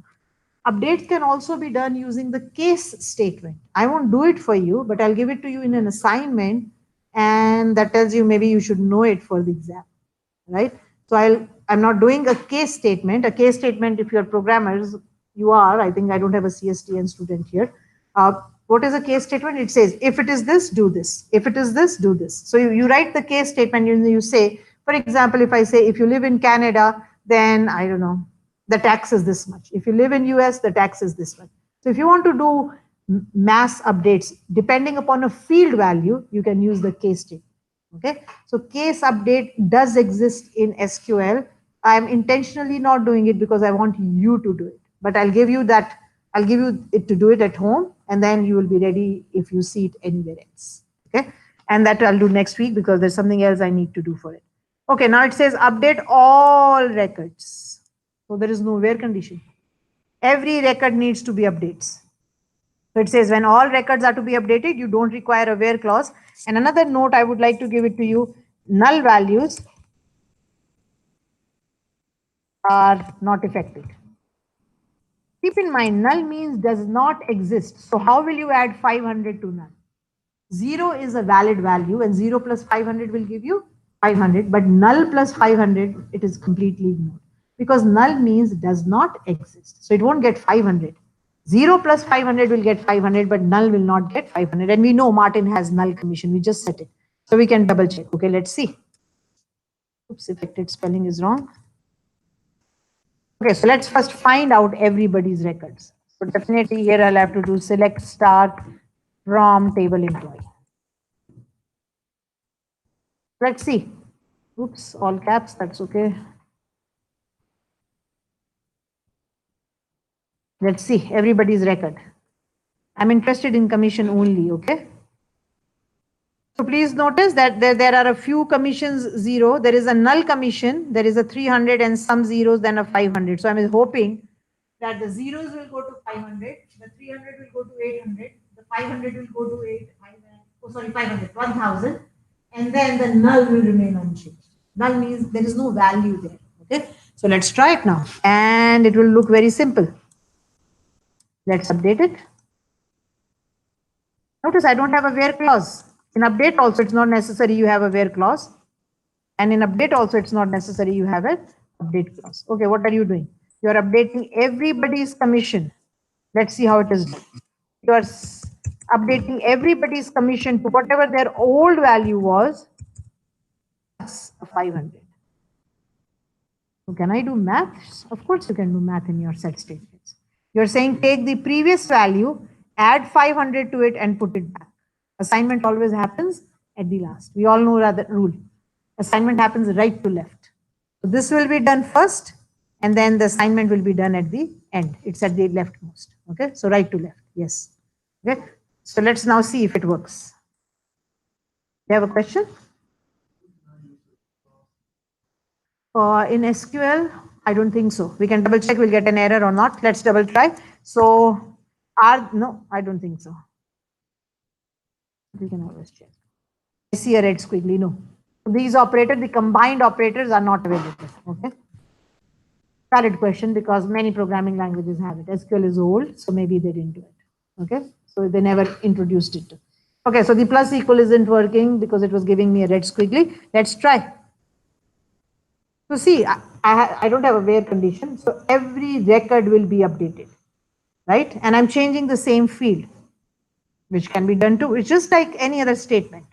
Updates can also be done using the case statement. I won't do it for you, but I'll give it to you in an assignment, and that tells you maybe you should know it for the exam, right? So I'm not doing a case statement. A case statement, if you're programmers, you are, I think I don't have a CSTN student here. What is a case statement? It says, if it is this, do this. If it is this, do this. So you write the case statement, you say, for example, if I say, if you live in Canada, then I don't know, the tax is this much. If you live in US, the tax is this much. So if you want to do mass updates, depending upon a field value, you can use the case statement. Okay, so case update does exist in SQL. I'm intentionally not doing it because I want you to do it, but I'll give you that. I'll give you it to do it at home, and then you will be ready if you see it anywhere else. Okay, and that I'll do next week because there's something else I need to do for it. Okay, now it says update all records. So there is no where condition. Every record needs to be updates. So it says when all records are to be updated, you don't require a where clause. And another note I would like to give it to you, null values are not affected. Keep in mind, null means does not exist. So how will you add 500 to null? 0 is a valid value and 0 plus 500 will give you 500, but null plus 500, it is completely ignored because null means does not exist. So it won't get 500. 0 plus 500 will get 500, but null will not get 500. And we know Martin has null commission. We just set it. So we can double check. Okay, let's see. Oops, affected spelling is wrong. Okay, so let's first find out everybody's records. So definitely here I'll have to do select star from table employee. Let's see. Oops, all caps, that's okay. Let's see everybody's record. I'm interested in commission only, okay? So please notice that there are a few commissions 0. There is a null commission. There is a 300 and some zeros, then a 500. So I'm hoping that the zeros will go to 500, the 300 will go to 800, the 500 will go to 500, 1000, and then the null will remain unchanged. Null means there is no value there. Okay, so let's try it now, and it will look very simple. Let's update it. Notice I don't have a where clause. In update also, it's not necessary you have a where clause. And in update also, it's not necessary you have an update clause. Okay, what are you doing? You are updating everybody's commission. Let's see how it is done. You are updating everybody's commission to whatever their old value was, plus 500. So can I do math? Of course you can do math in your set statements. You're saying take the previous value, add 500 to it and put it back. Assignment always happens at the last. We all know that rule. Assignment happens right to left. So this will be done first and then the assignment will be done at the end. It's at the leftmost. Okay, so right to left. Yes. Okay, so let's now see if it works. You have a question? In SQL, I don't think so. We can double check, we'll get an error or not. Let's double try. So, no, I don't think so. We can always check. I see a red squiggly, no. These operators, the combined operators are not available. Okay. Valid question because many programming languages have it. SQL is old, so maybe they didn't do it. Okay. So they never introduced it. Okay, so the plus equal isn't working because it was giving me a red squiggly. Let's try. So see, I don't have a where condition. So every record will be updated, right? And I'm changing the same field, which can be done too. It's just like any other statement.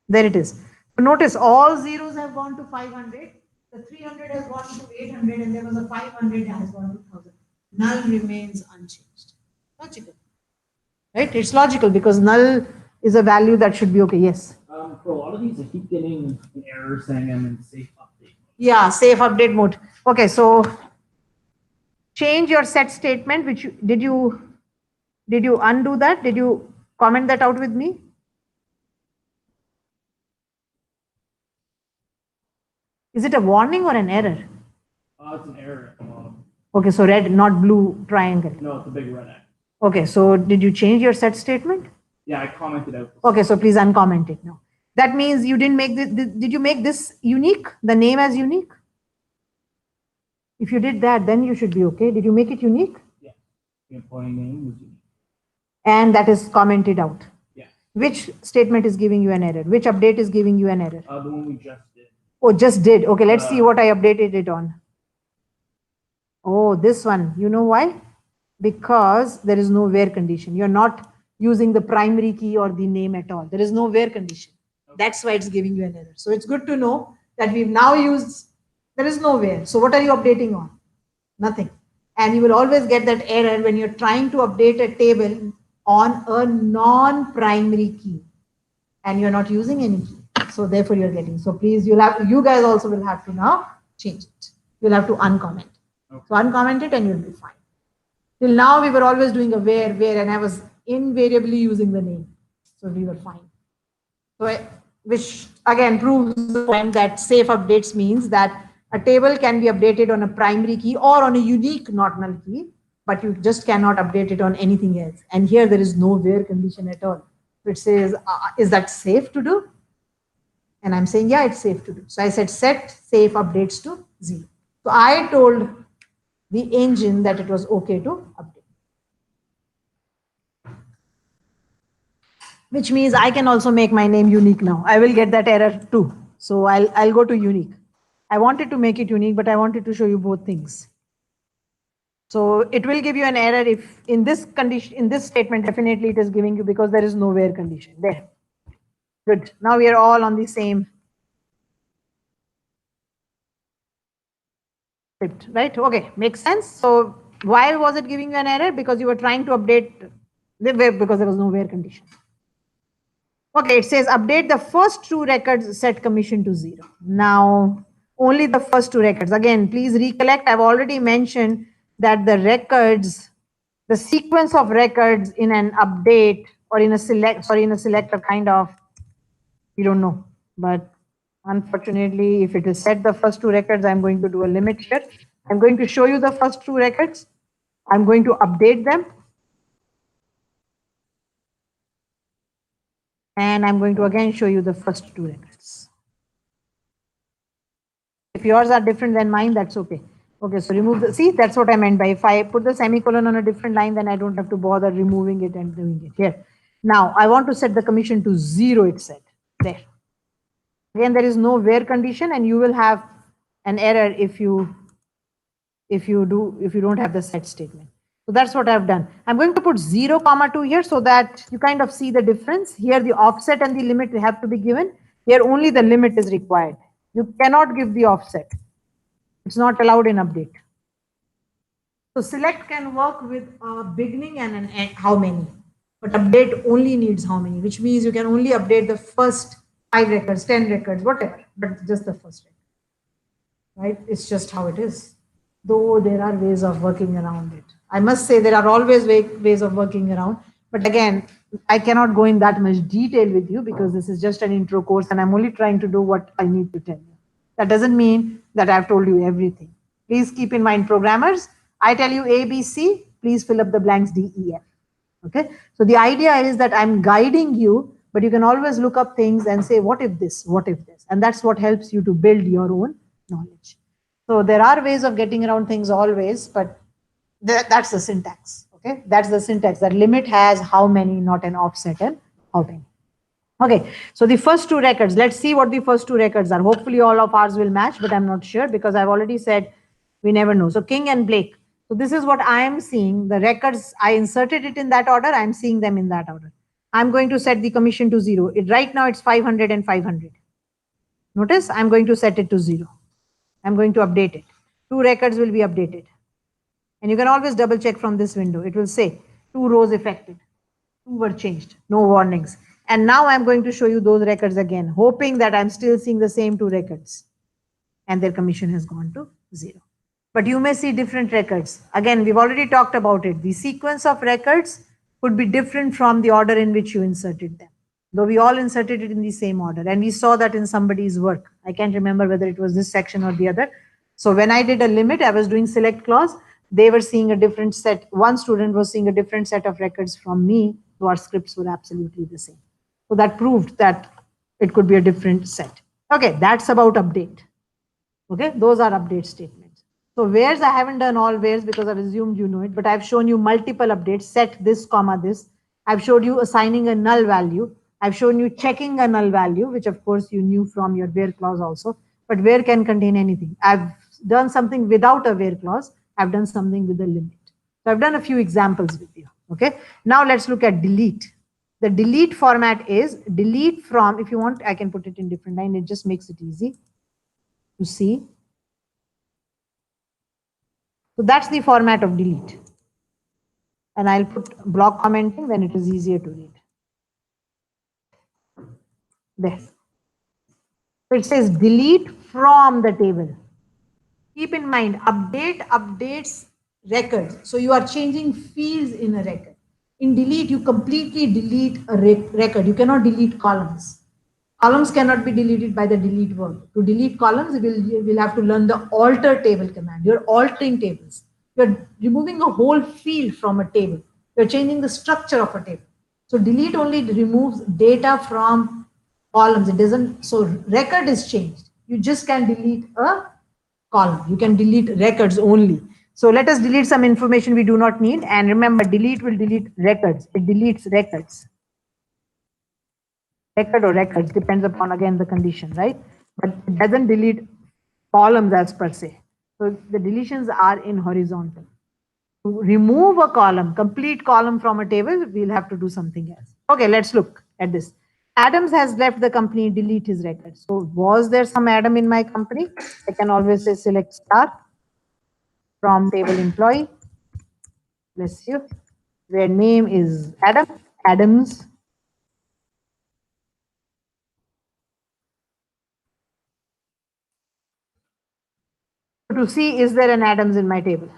There it is. So notice all zeros have gone to 500. The 300 has gone to 800 and there was a 500 that has gone to 1000. Null remains unchanged. Logical. Right? It's logical because null is a value that should be okay. Yes. For a lot of these, I keep getting an error saying I'm in safe update. Yeah, safe update mode. Okay, so change your set statement. Which did you undo that? Did you comment that out with me? Is it a warning or an error? It's an error at the bottom. Okay, so red, not blue triangle. No, it's a big red X. Okay, so did you change your set statement? Yeah, I commented out. Okay, so please uncomment it now. That means you didn't make this. Did you make this unique? The name as unique? If you did that, then you should be okay. Did you make it unique? Yeah. The employee name was unique. And that is commented out. Yeah. Which statement is giving you an error? Which update is giving you an error? The one we just did. Oh, just did. Okay, let's see what I updated it on. Oh, this one. You know why? Because there is no where condition. You're not using the primary key or the name at all. There is no where condition. Okay. That's why it's giving you an error. So it's good to know that we've now used, there is no where. So what are you updating on? Nothing. And you will always get that error when you're trying to update a table on a non-primary key and you're not using any key. So therefore you're getting. So please, you guys also will have to now change it. You'll have to uncomment. Okay. So uncomment it and you'll be fine. Till now we were always doing a where, and I was invariably using the name. So we were fine. So which again proves the point that safe updates means that a table can be updated on a primary key or on a unique not null key, but you just cannot update it on anything else. And here there is no where condition at all. So it says, is that safe to do? And I'm saying, yeah, it's safe to do. So I said set safe updates to 0. So I told the engine that it was okay to update. Which means I can also make my name unique now. I will get that error too. So I'll go to unique. I wanted to make it unique, but I wanted to show you both things. So it will give you an error if in this condition, in this statement, definitely it is giving you because there is no where condition there. Good. Now we are all on the same script, right? Okay, makes sense. So why was it giving you an error? Because you were trying to update the where because there was no where condition. Okay, it says update the first two records set commission to 0. Now, only the first two records. Again, please recollect, I've already mentioned that the records, the sequence of records in an update or in a selector kind of, we don't know. But unfortunately, if it is set the first two records, I'm going to do a limit here. I'm going to show you the first two records. I'm going to update them. And I'm going to again show you the first two records. If yours are different than mine, that's okay. Okay, so remove the, see, that's what I meant by if I put the semicolon on a different line, then I don't have to bother removing it and doing it here. Now, I want to set the commission to 0, it said. There. Again, there is no where condition and you will have an error if you don't have the set statement. So that's what I've done. I'm going to put 0, 2 here so that you kind of see the difference. Here the offset and the limit have to be given. Here only the limit is required. You cannot give the offset. It's not allowed in update. So select can work with a beginning and an end, how many. But update only needs how many, which means you can only update the first 5 records, 10 records, whatever, but just the first record. Right? It's just how it is. Though there are ways of working around it. I must say there are always ways of working around. But again, I cannot go in that much detail with you because this is just an intro course and I'm only trying to do what I need to tell you. That doesn't mean that I've told you everything. Please keep in mind, programmers, I tell you A, B, C, please fill up the blanks D, E, F. Okay. So the idea is that I'm guiding you, but you can always look up things and say, what if this, what if this? And that's what helps you to build your own knowledge. So there are ways of getting around things always, but that's the syntax. Okay, that's the syntax. That limit has how many, not an offset and how many. Okay, so the first two records, let's see what the first two records are. Hopefully all of ours will match, but I'm not sure because I've already said we never know. So King and Blake. So this is what I am seeing. The records, I inserted it in that order. I'm seeing them in that order. I'm going to set the commission to 0. Right now it's 500 and 500. Notice I'm going to set it to 0. I'm going to update it. 2 records will be updated. And you can always double check from this window. It will say 2 rows affected. 2 were changed. No warnings. And now I'm going to show you those records again, hoping that I'm still seeing the same 2 records. And their commission has gone to 0. But you may see different records. Again, we've already talked about it. The sequence of records could be different from the order in which you inserted them. Though we all inserted it in the same order. And we saw that in somebody's work. I can't remember whether it was this section or the other. So when I did a limit, I was doing select clause. They were seeing a different set. One student was seeing a different set of records from me. So our scripts were absolutely the same. So that proved that it could be a different set. Okay, that's about update. Okay, those are update statements. So wheres, I haven't done all wheres because I've assumed you know it, but I've shown you multiple updates, set this, comma this. I've showed you assigning a null value. I've shown you checking a null value, which of course you knew from your where clause also, but where can contain anything. I've done something without a where clause. I've done something with a limit. So I've done a few examples with you. Okay, now let's look at delete. The delete format is delete from, if you want, I can put it in different line. It just makes it easy to see. So that's the format of delete. And I'll put block commenting, then it is easier to read. There. So it says delete from the table. Keep in mind, update updates records. So you are changing fields in a record. In delete, you completely delete a record. You cannot delete columns. Columns cannot be deleted by the delete verb. To delete columns, you will have to learn the alter table command. You're altering tables. You're removing a whole field from a table. You're changing the structure of a table. So delete only removes data from columns. It doesn't, so record is changed. You just can delete a column. You can delete records only. So let us delete some information we do not need. And remember, delete will delete records. It deletes records. Record or records depends upon, again, the condition, right? But it doesn't delete columns as per se. So the deletions are in horizontal. To remove a column, complete column from a table, we'll have to do something else. Okay, let's look at this. Adams has left the company, delete his record. So was there some Adam in my company? I can always say select star from table employee. Bless you. Their name is Adam. Adams. To see, is there an Adams in my table?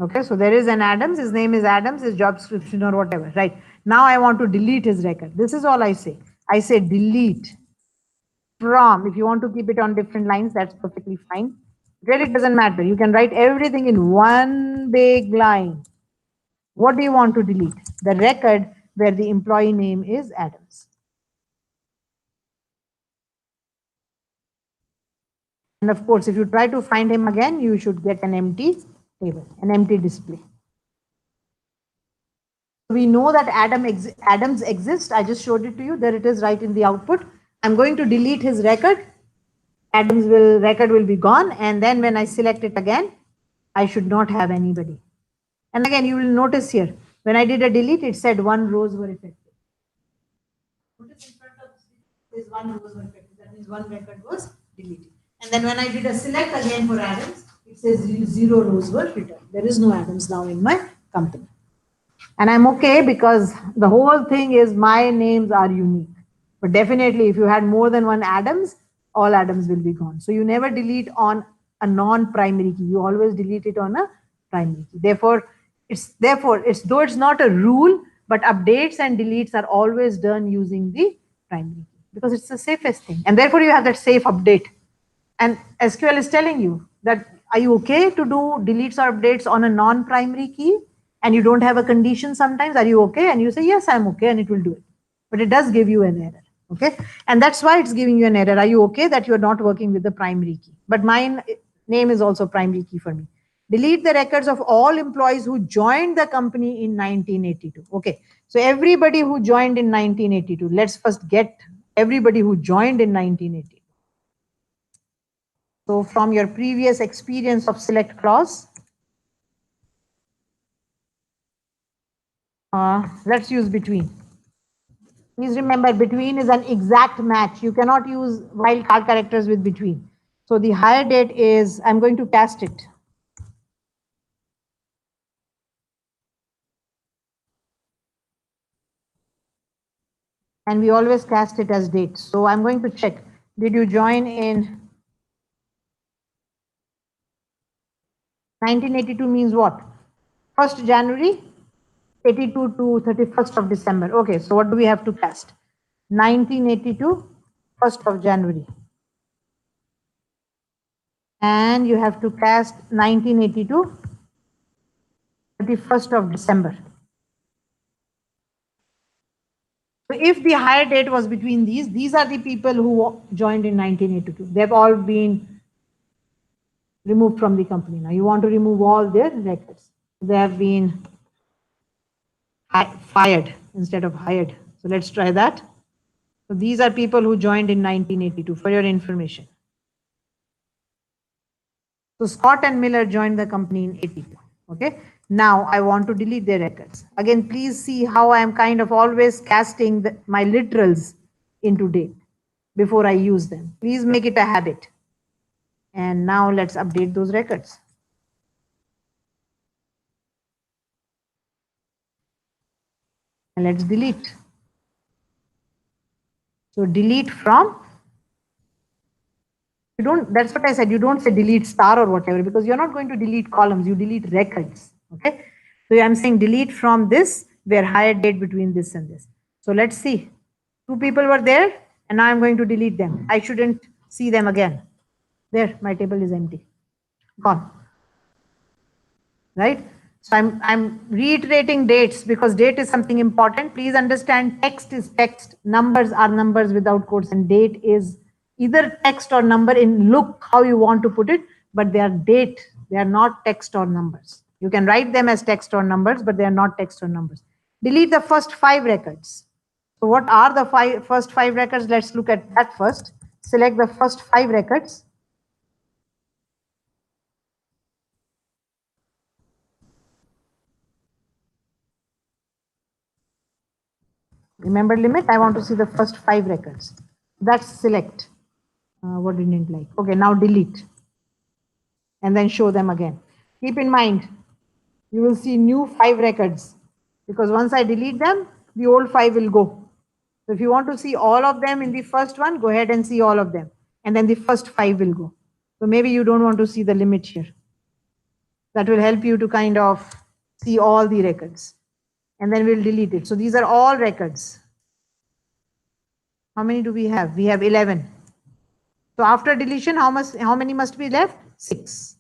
Okay, so there is an Adams, his name is Adams, his job description or whatever, right? Now I want to delete his record. This is all I say. I say delete from. If you want to keep it on different lines, that's perfectly fine. It really doesn't matter. You can write everything in one big line. What do you want to delete? The record where the employee name is Adams. And of course, if you try to find him again, you should get an empty table, an empty display. We know that Adams exists. I just showed it to you. There it is right in the output. I'm going to delete his record. Adams record will be gone. And then when I select it again, I should not have anybody. And again, you will notice here, when I did a delete, it said 1 rows were affected. Notice in front of this 1 rows were affected. That means 1 record was deleted. And then when I did a select again for Adams, it says 0 rows were returned. There is no Adams now in my company. And I'm okay because the whole thing is my names are unique. But definitely, if you had more than 1 Adams, all Adams will be gone. So you never delete on a non-primary key. You always delete it on a primary key. Therefore, it's though it's not a rule, but updates and deletes are always done using the primary key because it's the safest thing. And therefore, you have that safe update. And SQL is telling you that, are you okay to do deletes or updates on a non-primary key? And you don't have a condition sometimes, are you okay? And you say, yes, I'm okay, and it will do it. But it does give you an error, okay? And that's why it's giving you an error. Are you okay that you're not working with the primary key? But my name is also primary key for me. Delete the records of all employees who joined the company in 1982. Okay, so everybody who joined in 1982, let's first get everybody who joined in 1982. So from your previous experience of select clause, let's use between. Please remember, between is an exact match. You cannot use wildcard characters with between. So the hire date is, I'm going to cast it. And we always cast it as date. So I'm going to check. Did you join in 1982 means what? 1st January 82 to 31st of December. Okay, so what do we have to cast? 1982, 1st of January. And you have to cast 1982, 31st of December. So if the hire date was between these are the people who joined in 1982. They've all been removed from the company. Now you want to remove all their records. They have been fired instead of hired. So let's try that. So these are people who joined in 1982 for your information. So Scott and Miller joined the company in 82. Okay. Now I want to delete their records. Again, please see how I am kind of always casting my literals into date before I use them. Please make it a habit. And now let's update those records. And let's delete. So delete from, you don't, that's what I said, you don't say delete star or whatever, because you're not going to delete columns, you delete records. Okay. So I'm saying delete from this where higher date between this and this. So let's see. 2 people were there and now I'm going to delete them. I shouldn't see them again. There, my table is empty. Gone. Right? So I'm reiterating dates because date is something important. Please understand text is text, numbers are numbers without quotes, and date is either text or number in look how you want to put it, but they are date, they are not text or numbers. You can write them as text or numbers, but they are not text or numbers. Delete the first 5 records. So what are the first 5 records? Let's look at that first. Select the first 5 records. Remember limit, I want to see the first 5 records. That's select. What didn't like? Okay, now delete. And then show them again. Keep in mind, you will see new 5 records. Because once I delete them, the old 5 will go. So if you want to see all of them in the first one, go ahead and see all of them. And then the first 5 will go. So maybe you don't want to see the limit here. That will help you to kind of see all the records. And then we'll delete it. So these are all records. How many do we have? We have 11. So after deletion, how many must be left? 6.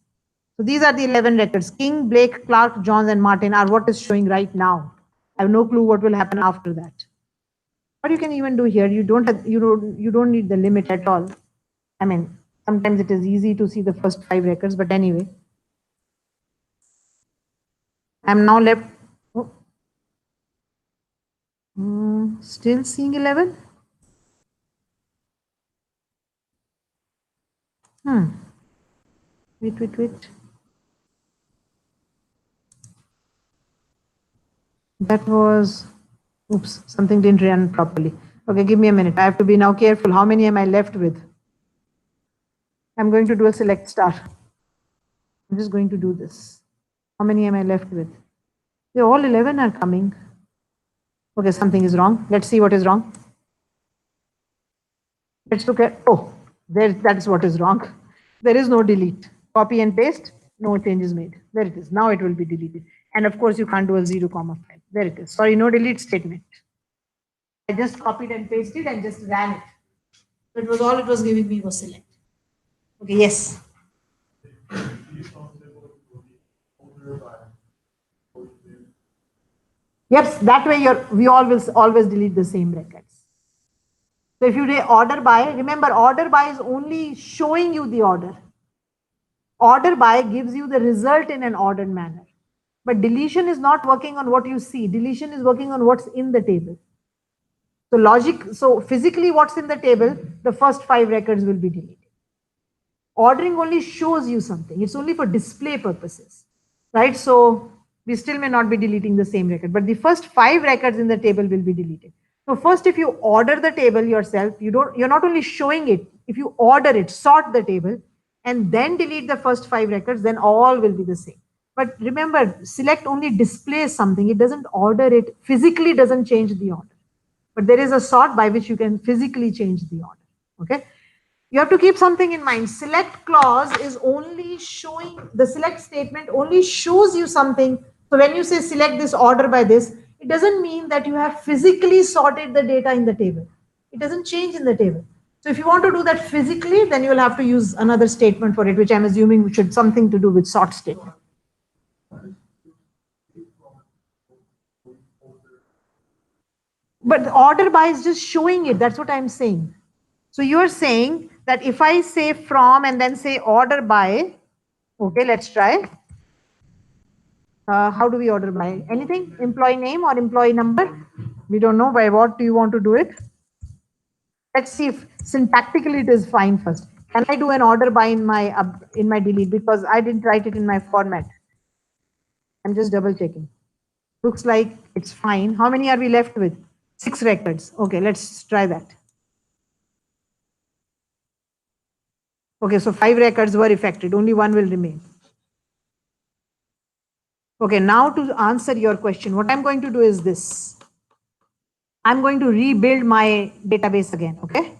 So these are the 11 records. King, Blake, Clark, Johns, and Martin are what is showing right now. I have no clue what will happen after that. What you can even do here, you don't need the limit at all. I mean, sometimes it is easy to see the first 5 records, but anyway. I'm now left. Oh. Still seeing 11? Wait. That was, oops, something didn't run properly. Okay, give me a minute. I have to be now careful. How many am I left with? I'm going to do a select star. I'm just going to do this. How many am I left with? They all 11 are coming. Okay, something is wrong. Let's see what is wrong. Let's look at, oh, that's what is wrong. There is no delete. Copy and paste, no changes made. There it is. Now it will be deleted. And of course, you can't do a 0,5. There it is. Sorry, no delete statement. I just copied and pasted and just ran it. That was all it was giving me was select. Okay, yes. Yes, that way we all will always delete the same records. So if you do order by, remember order by is only showing you the order. Order by gives you the result in an ordered manner. But deletion is not working on what you see. Deletion is working on what's in the table. So physically what's in the table, the first 5 records will be deleted. Ordering only shows you something. It's only for display purposes, right? So we still may not be deleting the same record, but the first 5 records in the table will be deleted. So first, if you order the table yourself, you're not only showing it, if you order it, sort the table, and then delete the first 5 records, then all will be the same. But remember, select only displays something. It doesn't order it, physically doesn't change the order. But there is a sort by which you can physically change the order. Okay. You have to keep something in mind. Select clause is only showing, the select statement only shows you something. So when you say select this order by this, it doesn't mean that you have physically sorted the data in the table. It doesn't change in the table. So if you want to do that physically, then you'll have to use another statement for it, which I'm assuming should something to do with sort statement. But the order by is just showing it. That's what I'm saying. So you're saying that if I say from and then say order by, okay, let's try. How do we order by? Anything? Employee name or employee number? We don't know. By what do you want to do it? Let's see if syntactically it is fine first. Can I do an order by in my delete? Because I didn't write it in my format. I'm just double checking. Looks like it's fine. How many are we left with? 6 records. Okay, let's try that. Okay, so 5 records were affected. Only 1 will remain. Okay, now to answer your question, what I'm going to do is this. I'm going to rebuild my database again, okay?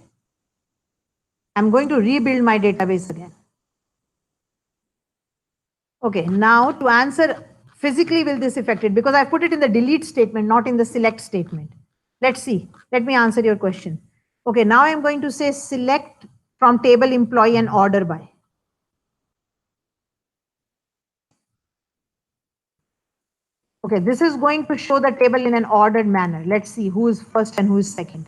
I'm going to rebuild my database again. Okay, now to answer physically will this affect it? Because I put it in the delete statement, not in the select statement. Let's see. Let me answer your question. Okay, now I'm going to say select from table employee and order by. Okay, this is going to show the table in an ordered manner. Let's see who is first and who is second.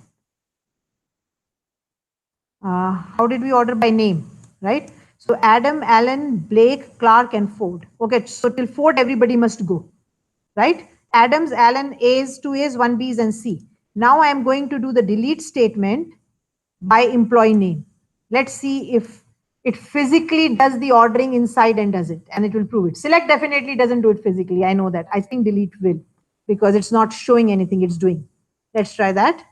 How did we order by name, right? So Adam, Allen, Blake, Clark, and Ford. Okay, so till Ford, everybody must go, right? Adams, Allen, A's, 2 A's, 1 B's, and C. Now I am going to do the delete statement by employee name. Let's see if it physically does the ordering inside and does it, and it will prove it. Select definitely doesn't do it physically. I know that. I think delete will, because it's not showing anything, it's doing. Let's try that.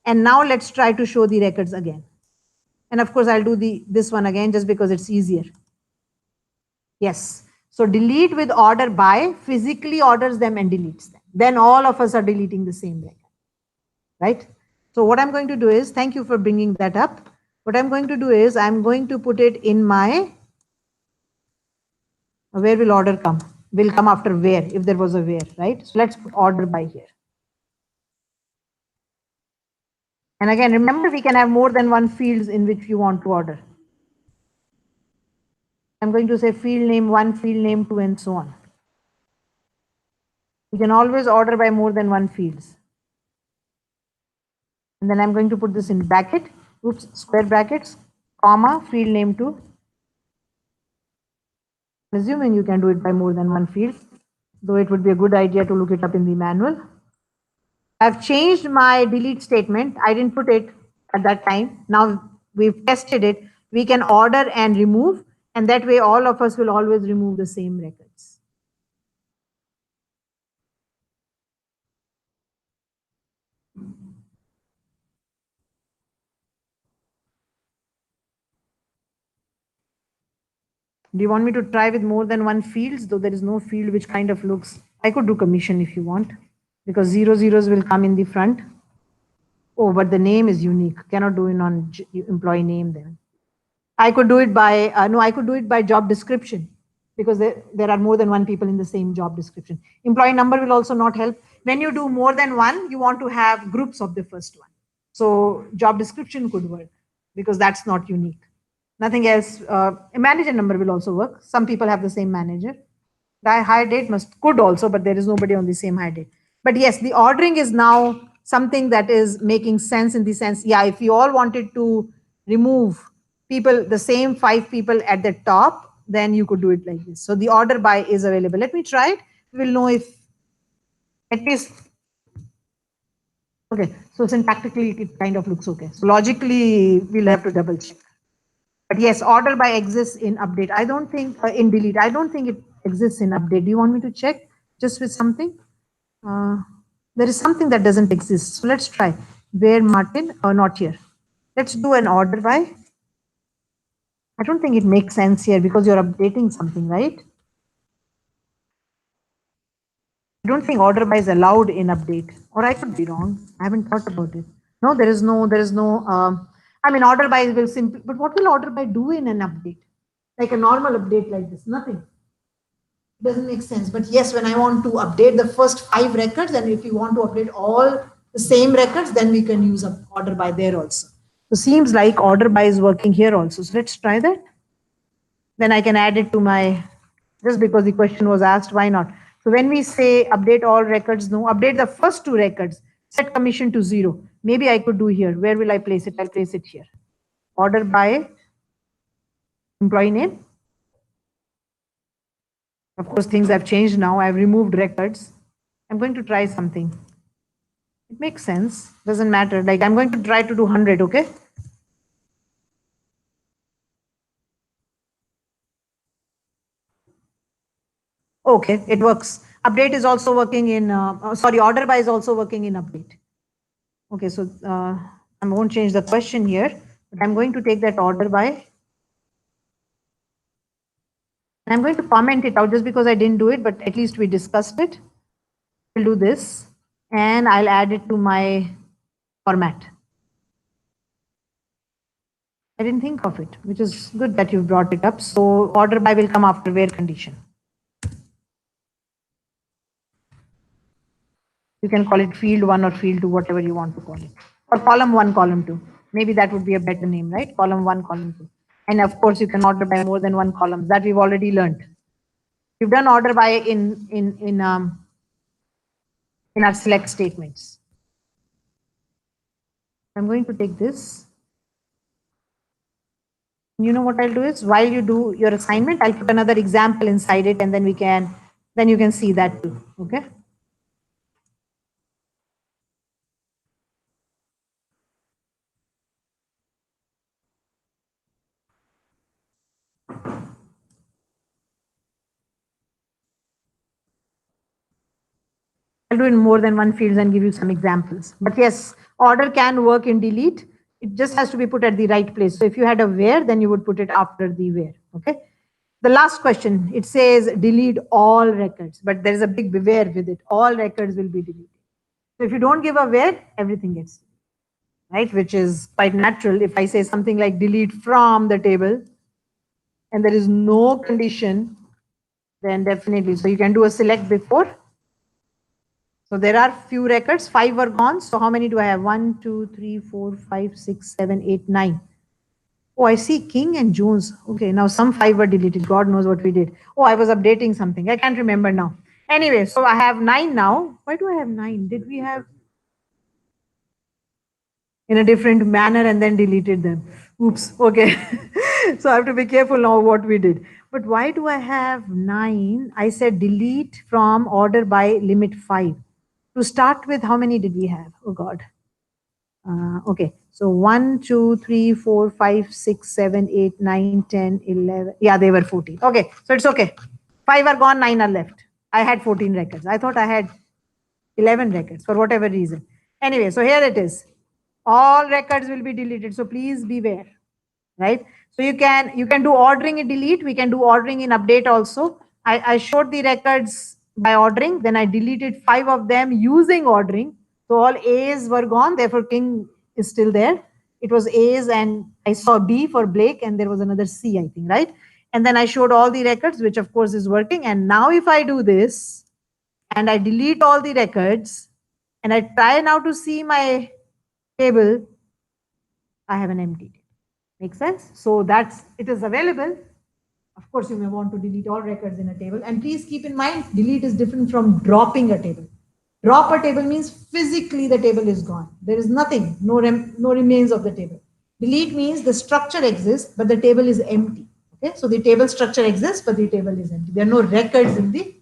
And now let's try to show the records again. And of course, I'll do this one again just because it's easier. Yes. So delete with order by physically orders them and deletes them. Then all of us are deleting the same record, right? So what I'm going to do is, thank you for bringing that up. What I'm going to do is I'm going to put it in my, where will order come? Will come after where, if there was a where, right? So let's put order by here. And again, remember, we can have more than one fields in which you want to order. I'm going to say field name 1, field name 2, and so on. You can always order by more than one fields. And then I'm going to put this in bracket, oops, square brackets, comma, field name 2. Assuming you can do it by more than one field, though it would be a good idea to look it up in the manual. I've changed my delete statement. I didn't put it at that time. Now we've tested it. We can order and remove, and that way all of us will always remove the same records. Do you want me to try with more than one fields, though there is no field which kind of looks, I could do commission if you want, because 0 zeros will come in the front. Oh, but the name is unique. Cannot do it on employee name then. I could do it by, no, I could do it by job description, because there are more than one people in the same job description. Employee number will also not help. When you do more than one, you want to have groups of the first one. So job description could work, because that's not unique. Nothing else. A manager number will also work. Some people have the same manager. The hire date could also, but there is nobody on the same hire date. But yes, the ordering is now something that is making sense in the sense, yeah, if you all wanted to remove people, the same 5 people at the top, then you could do it like this. So the order by is available. Let me try it. We will know if at least, okay, so syntactically it kind of looks okay. So logically, we'll have to double check. But yes, order by exists in update. I don't think in delete. I don't think it exists in update. Do you want me to check just with something? There is something that doesn't exist. So let's try. Where Martin or not here. Let's do an order by. I don't think it makes sense here because you're updating something, right? I don't think order by is allowed in update, or I could be wrong. I haven't thought about it. No, there is no. I mean, order by will simply. But what will order by do in an update? Like a normal update like this, nothing. Doesn't make sense. But yes, when I want to update the first 5 records, and if you want to update all the same records, then we can use order by there also. So seems like order by is working here also. So let's try that. Then I can add it to my, just because the question was asked, why not? So when we say update all records, no, update the first 2 records, set commission to 0. Maybe I could do here. Where will I place it? I'll place it here. Order by employee name. Of course, things have changed now. I've removed records. I'm going to try something. It makes sense. Doesn't matter. Like I'm going to try to do 100, okay? Okay, it works. Update is also working in, order by is also working in update. Okay, so I won't change the question here, but I'm going to take that order by. And I'm going to comment it out just because I didn't do it, but at least we discussed it. I'll do this and I'll add it to my format? I didn't think of it, which is good that you brought it up. So order by will come after where condition. You can call it field 1 or field 2, whatever you want to call it. Or column 1, column 2. Maybe that would be a better name, right? Column 1, column 2. And of course, you can order by more than one column. That we've already learned. We've done order by in our select statements. I'm going to take this. You know what I'll do is, while you do your assignment, I'll put another example inside it, and then you can see that too. Okay. I'll do in more than one fields and give you some examples. But yes, order can work in delete. It just has to be put at the right place. So if you had a where, then you would put it after the where. Okay. The last question, it says delete all records, but there's a big beware with it. All records will be deleted. So if you don't give a where, everything gets deleted, right? Which is quite natural. If I say something like delete from the table and there is no condition, then definitely. So you can do a select before. So there are few records, 5 were gone. So how many do I have? 1, 2, 3, 4, 5, 6, 7, 8, 9. Oh, I see King and Jones. Okay, now some 5 were deleted. God knows what we did. Oh, I was updating something. I can't remember now. Anyway, so I have 9 now. Why do I have 9? Did we have in a different manner and then deleted them? Oops. Okay. So I have to be careful now what we did. But why do I have 9? I said delete from order by limit 5. To start with, how many did we have? Oh God. Okay, so 1, 2, 3, 4, 5, 6, 7, 8, 9, 10, 11. Yeah, they were 14. Okay, so it's okay. 5 are gone, 9 are left. I had 14 records. I thought I had 11 records for whatever reason. Anyway, so here it is. All records will be deleted. So please beware, right? So you can do ordering in delete. We can do ordering in update also. I showed the records by ordering. Then I deleted 5 of them using ordering. So all A's were gone. Therefore, King is still there. It was A's and I saw B for Blake and there was another C, I think, right? And then I showed all the records, which of course is working. And now if I do this and I delete all the records and I try now to see my table, I have an empty table. Make sense? So it is available. Of course, you may want to delete all records in a table. And please keep in mind, delete is different from dropping a table. Drop a table means physically the table is gone. There is nothing, no remains of the table. Delete means the structure exists, but the table is empty. Okay, so the table structure exists, but the table is empty. There are no records in the.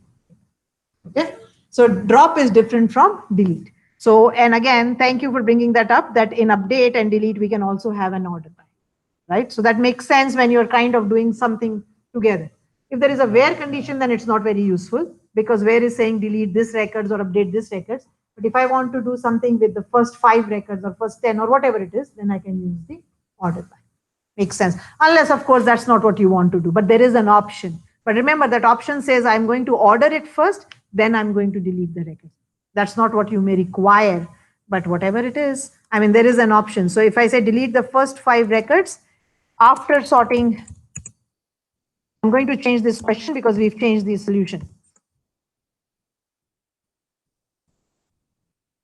Okay, so drop is different from delete. So, and again, thank you for bringing that up. That in update and delete, we can also have an order by. Right? So that makes sense when you're kind of doing something together. If there is a where condition, then it's not very useful because where is saying delete this records or update this records. But if I want to do something with the first 5 records or first 10 or whatever it is, then I can use the order by. Makes sense. Unless, of course, that's not what you want to do. But there is an option. But remember that option says I'm going to order it first, then I'm going to delete the records. That's not what you may require. But whatever it is, I mean, there is an option. So if I say delete the first 5 records, after sorting, I'm going to change this question because we've changed the solution.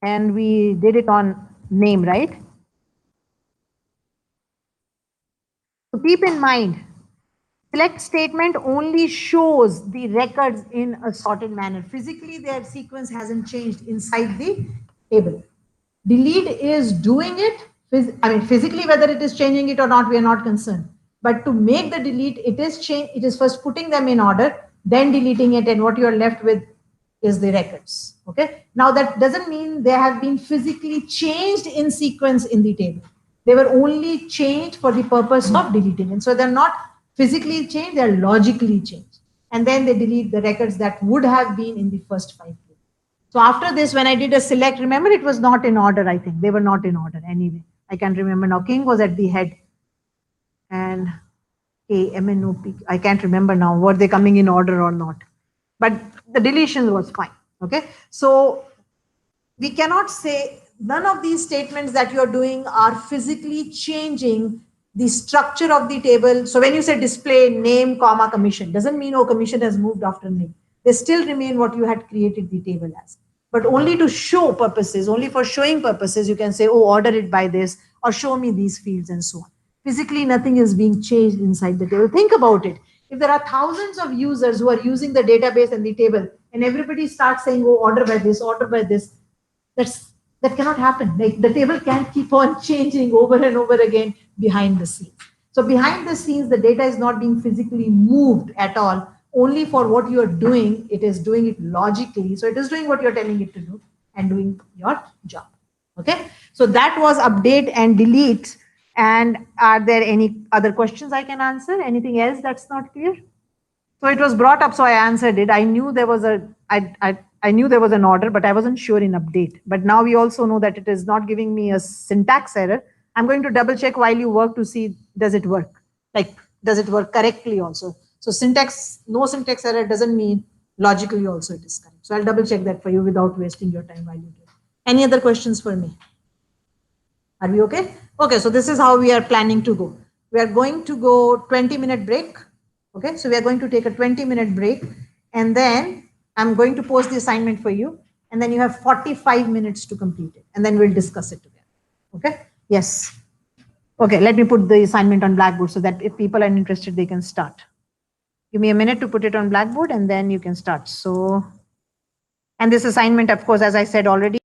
And we did it on name, right? So keep in mind, select statement only shows the records in a sorted manner. Physically, their sequence hasn't changed inside the table. Delete is doing it. I mean, physically, whether it is changing it or not, we are not concerned. But to make the delete, it is first putting them in order, then deleting it, and what you are left with is the records. Okay. Now that doesn't mean they have been physically changed in sequence in the table. They were only changed for the purpose of deleting. And so they're not physically changed, they're logically changed. And then they delete the records that would have been in the first 5. So after this, when I did a select, remember it was not in order, I think. They were not in order anyway. I can't remember now. King was at the head. And KMNOP, I can't remember now. Were they coming in order or not? But the deletion was fine. Okay. So we cannot say none of these statements that you're doing are physically changing the structure of the table. So when you say display name, comma, commission, doesn't mean, oh, commission has moved after name. They still remain what you had created the table as. But only to show purposes, only for showing purposes, you can say, oh, order it by this, or show me these fields and so on. Physically, nothing is being changed inside the table. Think about it. If there are thousands of users who are using the database and the table, and everybody starts saying, oh, order by this, that cannot happen. Like the table can't keep on changing over and over again behind the scenes. So behind the scenes, the data is not being physically moved at all. Only for what you are doing, it is doing it logically. So it is doing what you're telling it to do and doing your job. Okay. So that was update and delete. And are there any other questions I can answer? Anything else that's not clear? So it was brought up, so I answered it. I knew there was I knew there was an order, but I wasn't sure in update. But now we also know that it is not giving me a syntax error. I'm going to double check while you work to see, does it work? Like, does it work correctly also? So syntax, no syntax error doesn't mean logically also it is correct. So I'll double check that for you without wasting your time while you do it. Any other questions for me? Are we okay? Okay, so this is how we are planning to go. We are going to go 20-minute break. Okay, so we are going to take a 20-minute break, and then I'm going to post the assignment for you, and then you have 45 minutes to complete it, and then we'll discuss it together. Okay, yes. Okay, let me put the assignment on Blackboard so that if people are interested, they can start. Give me a minute to put it on Blackboard, and then you can start. So, and this assignment, of course, as I said already,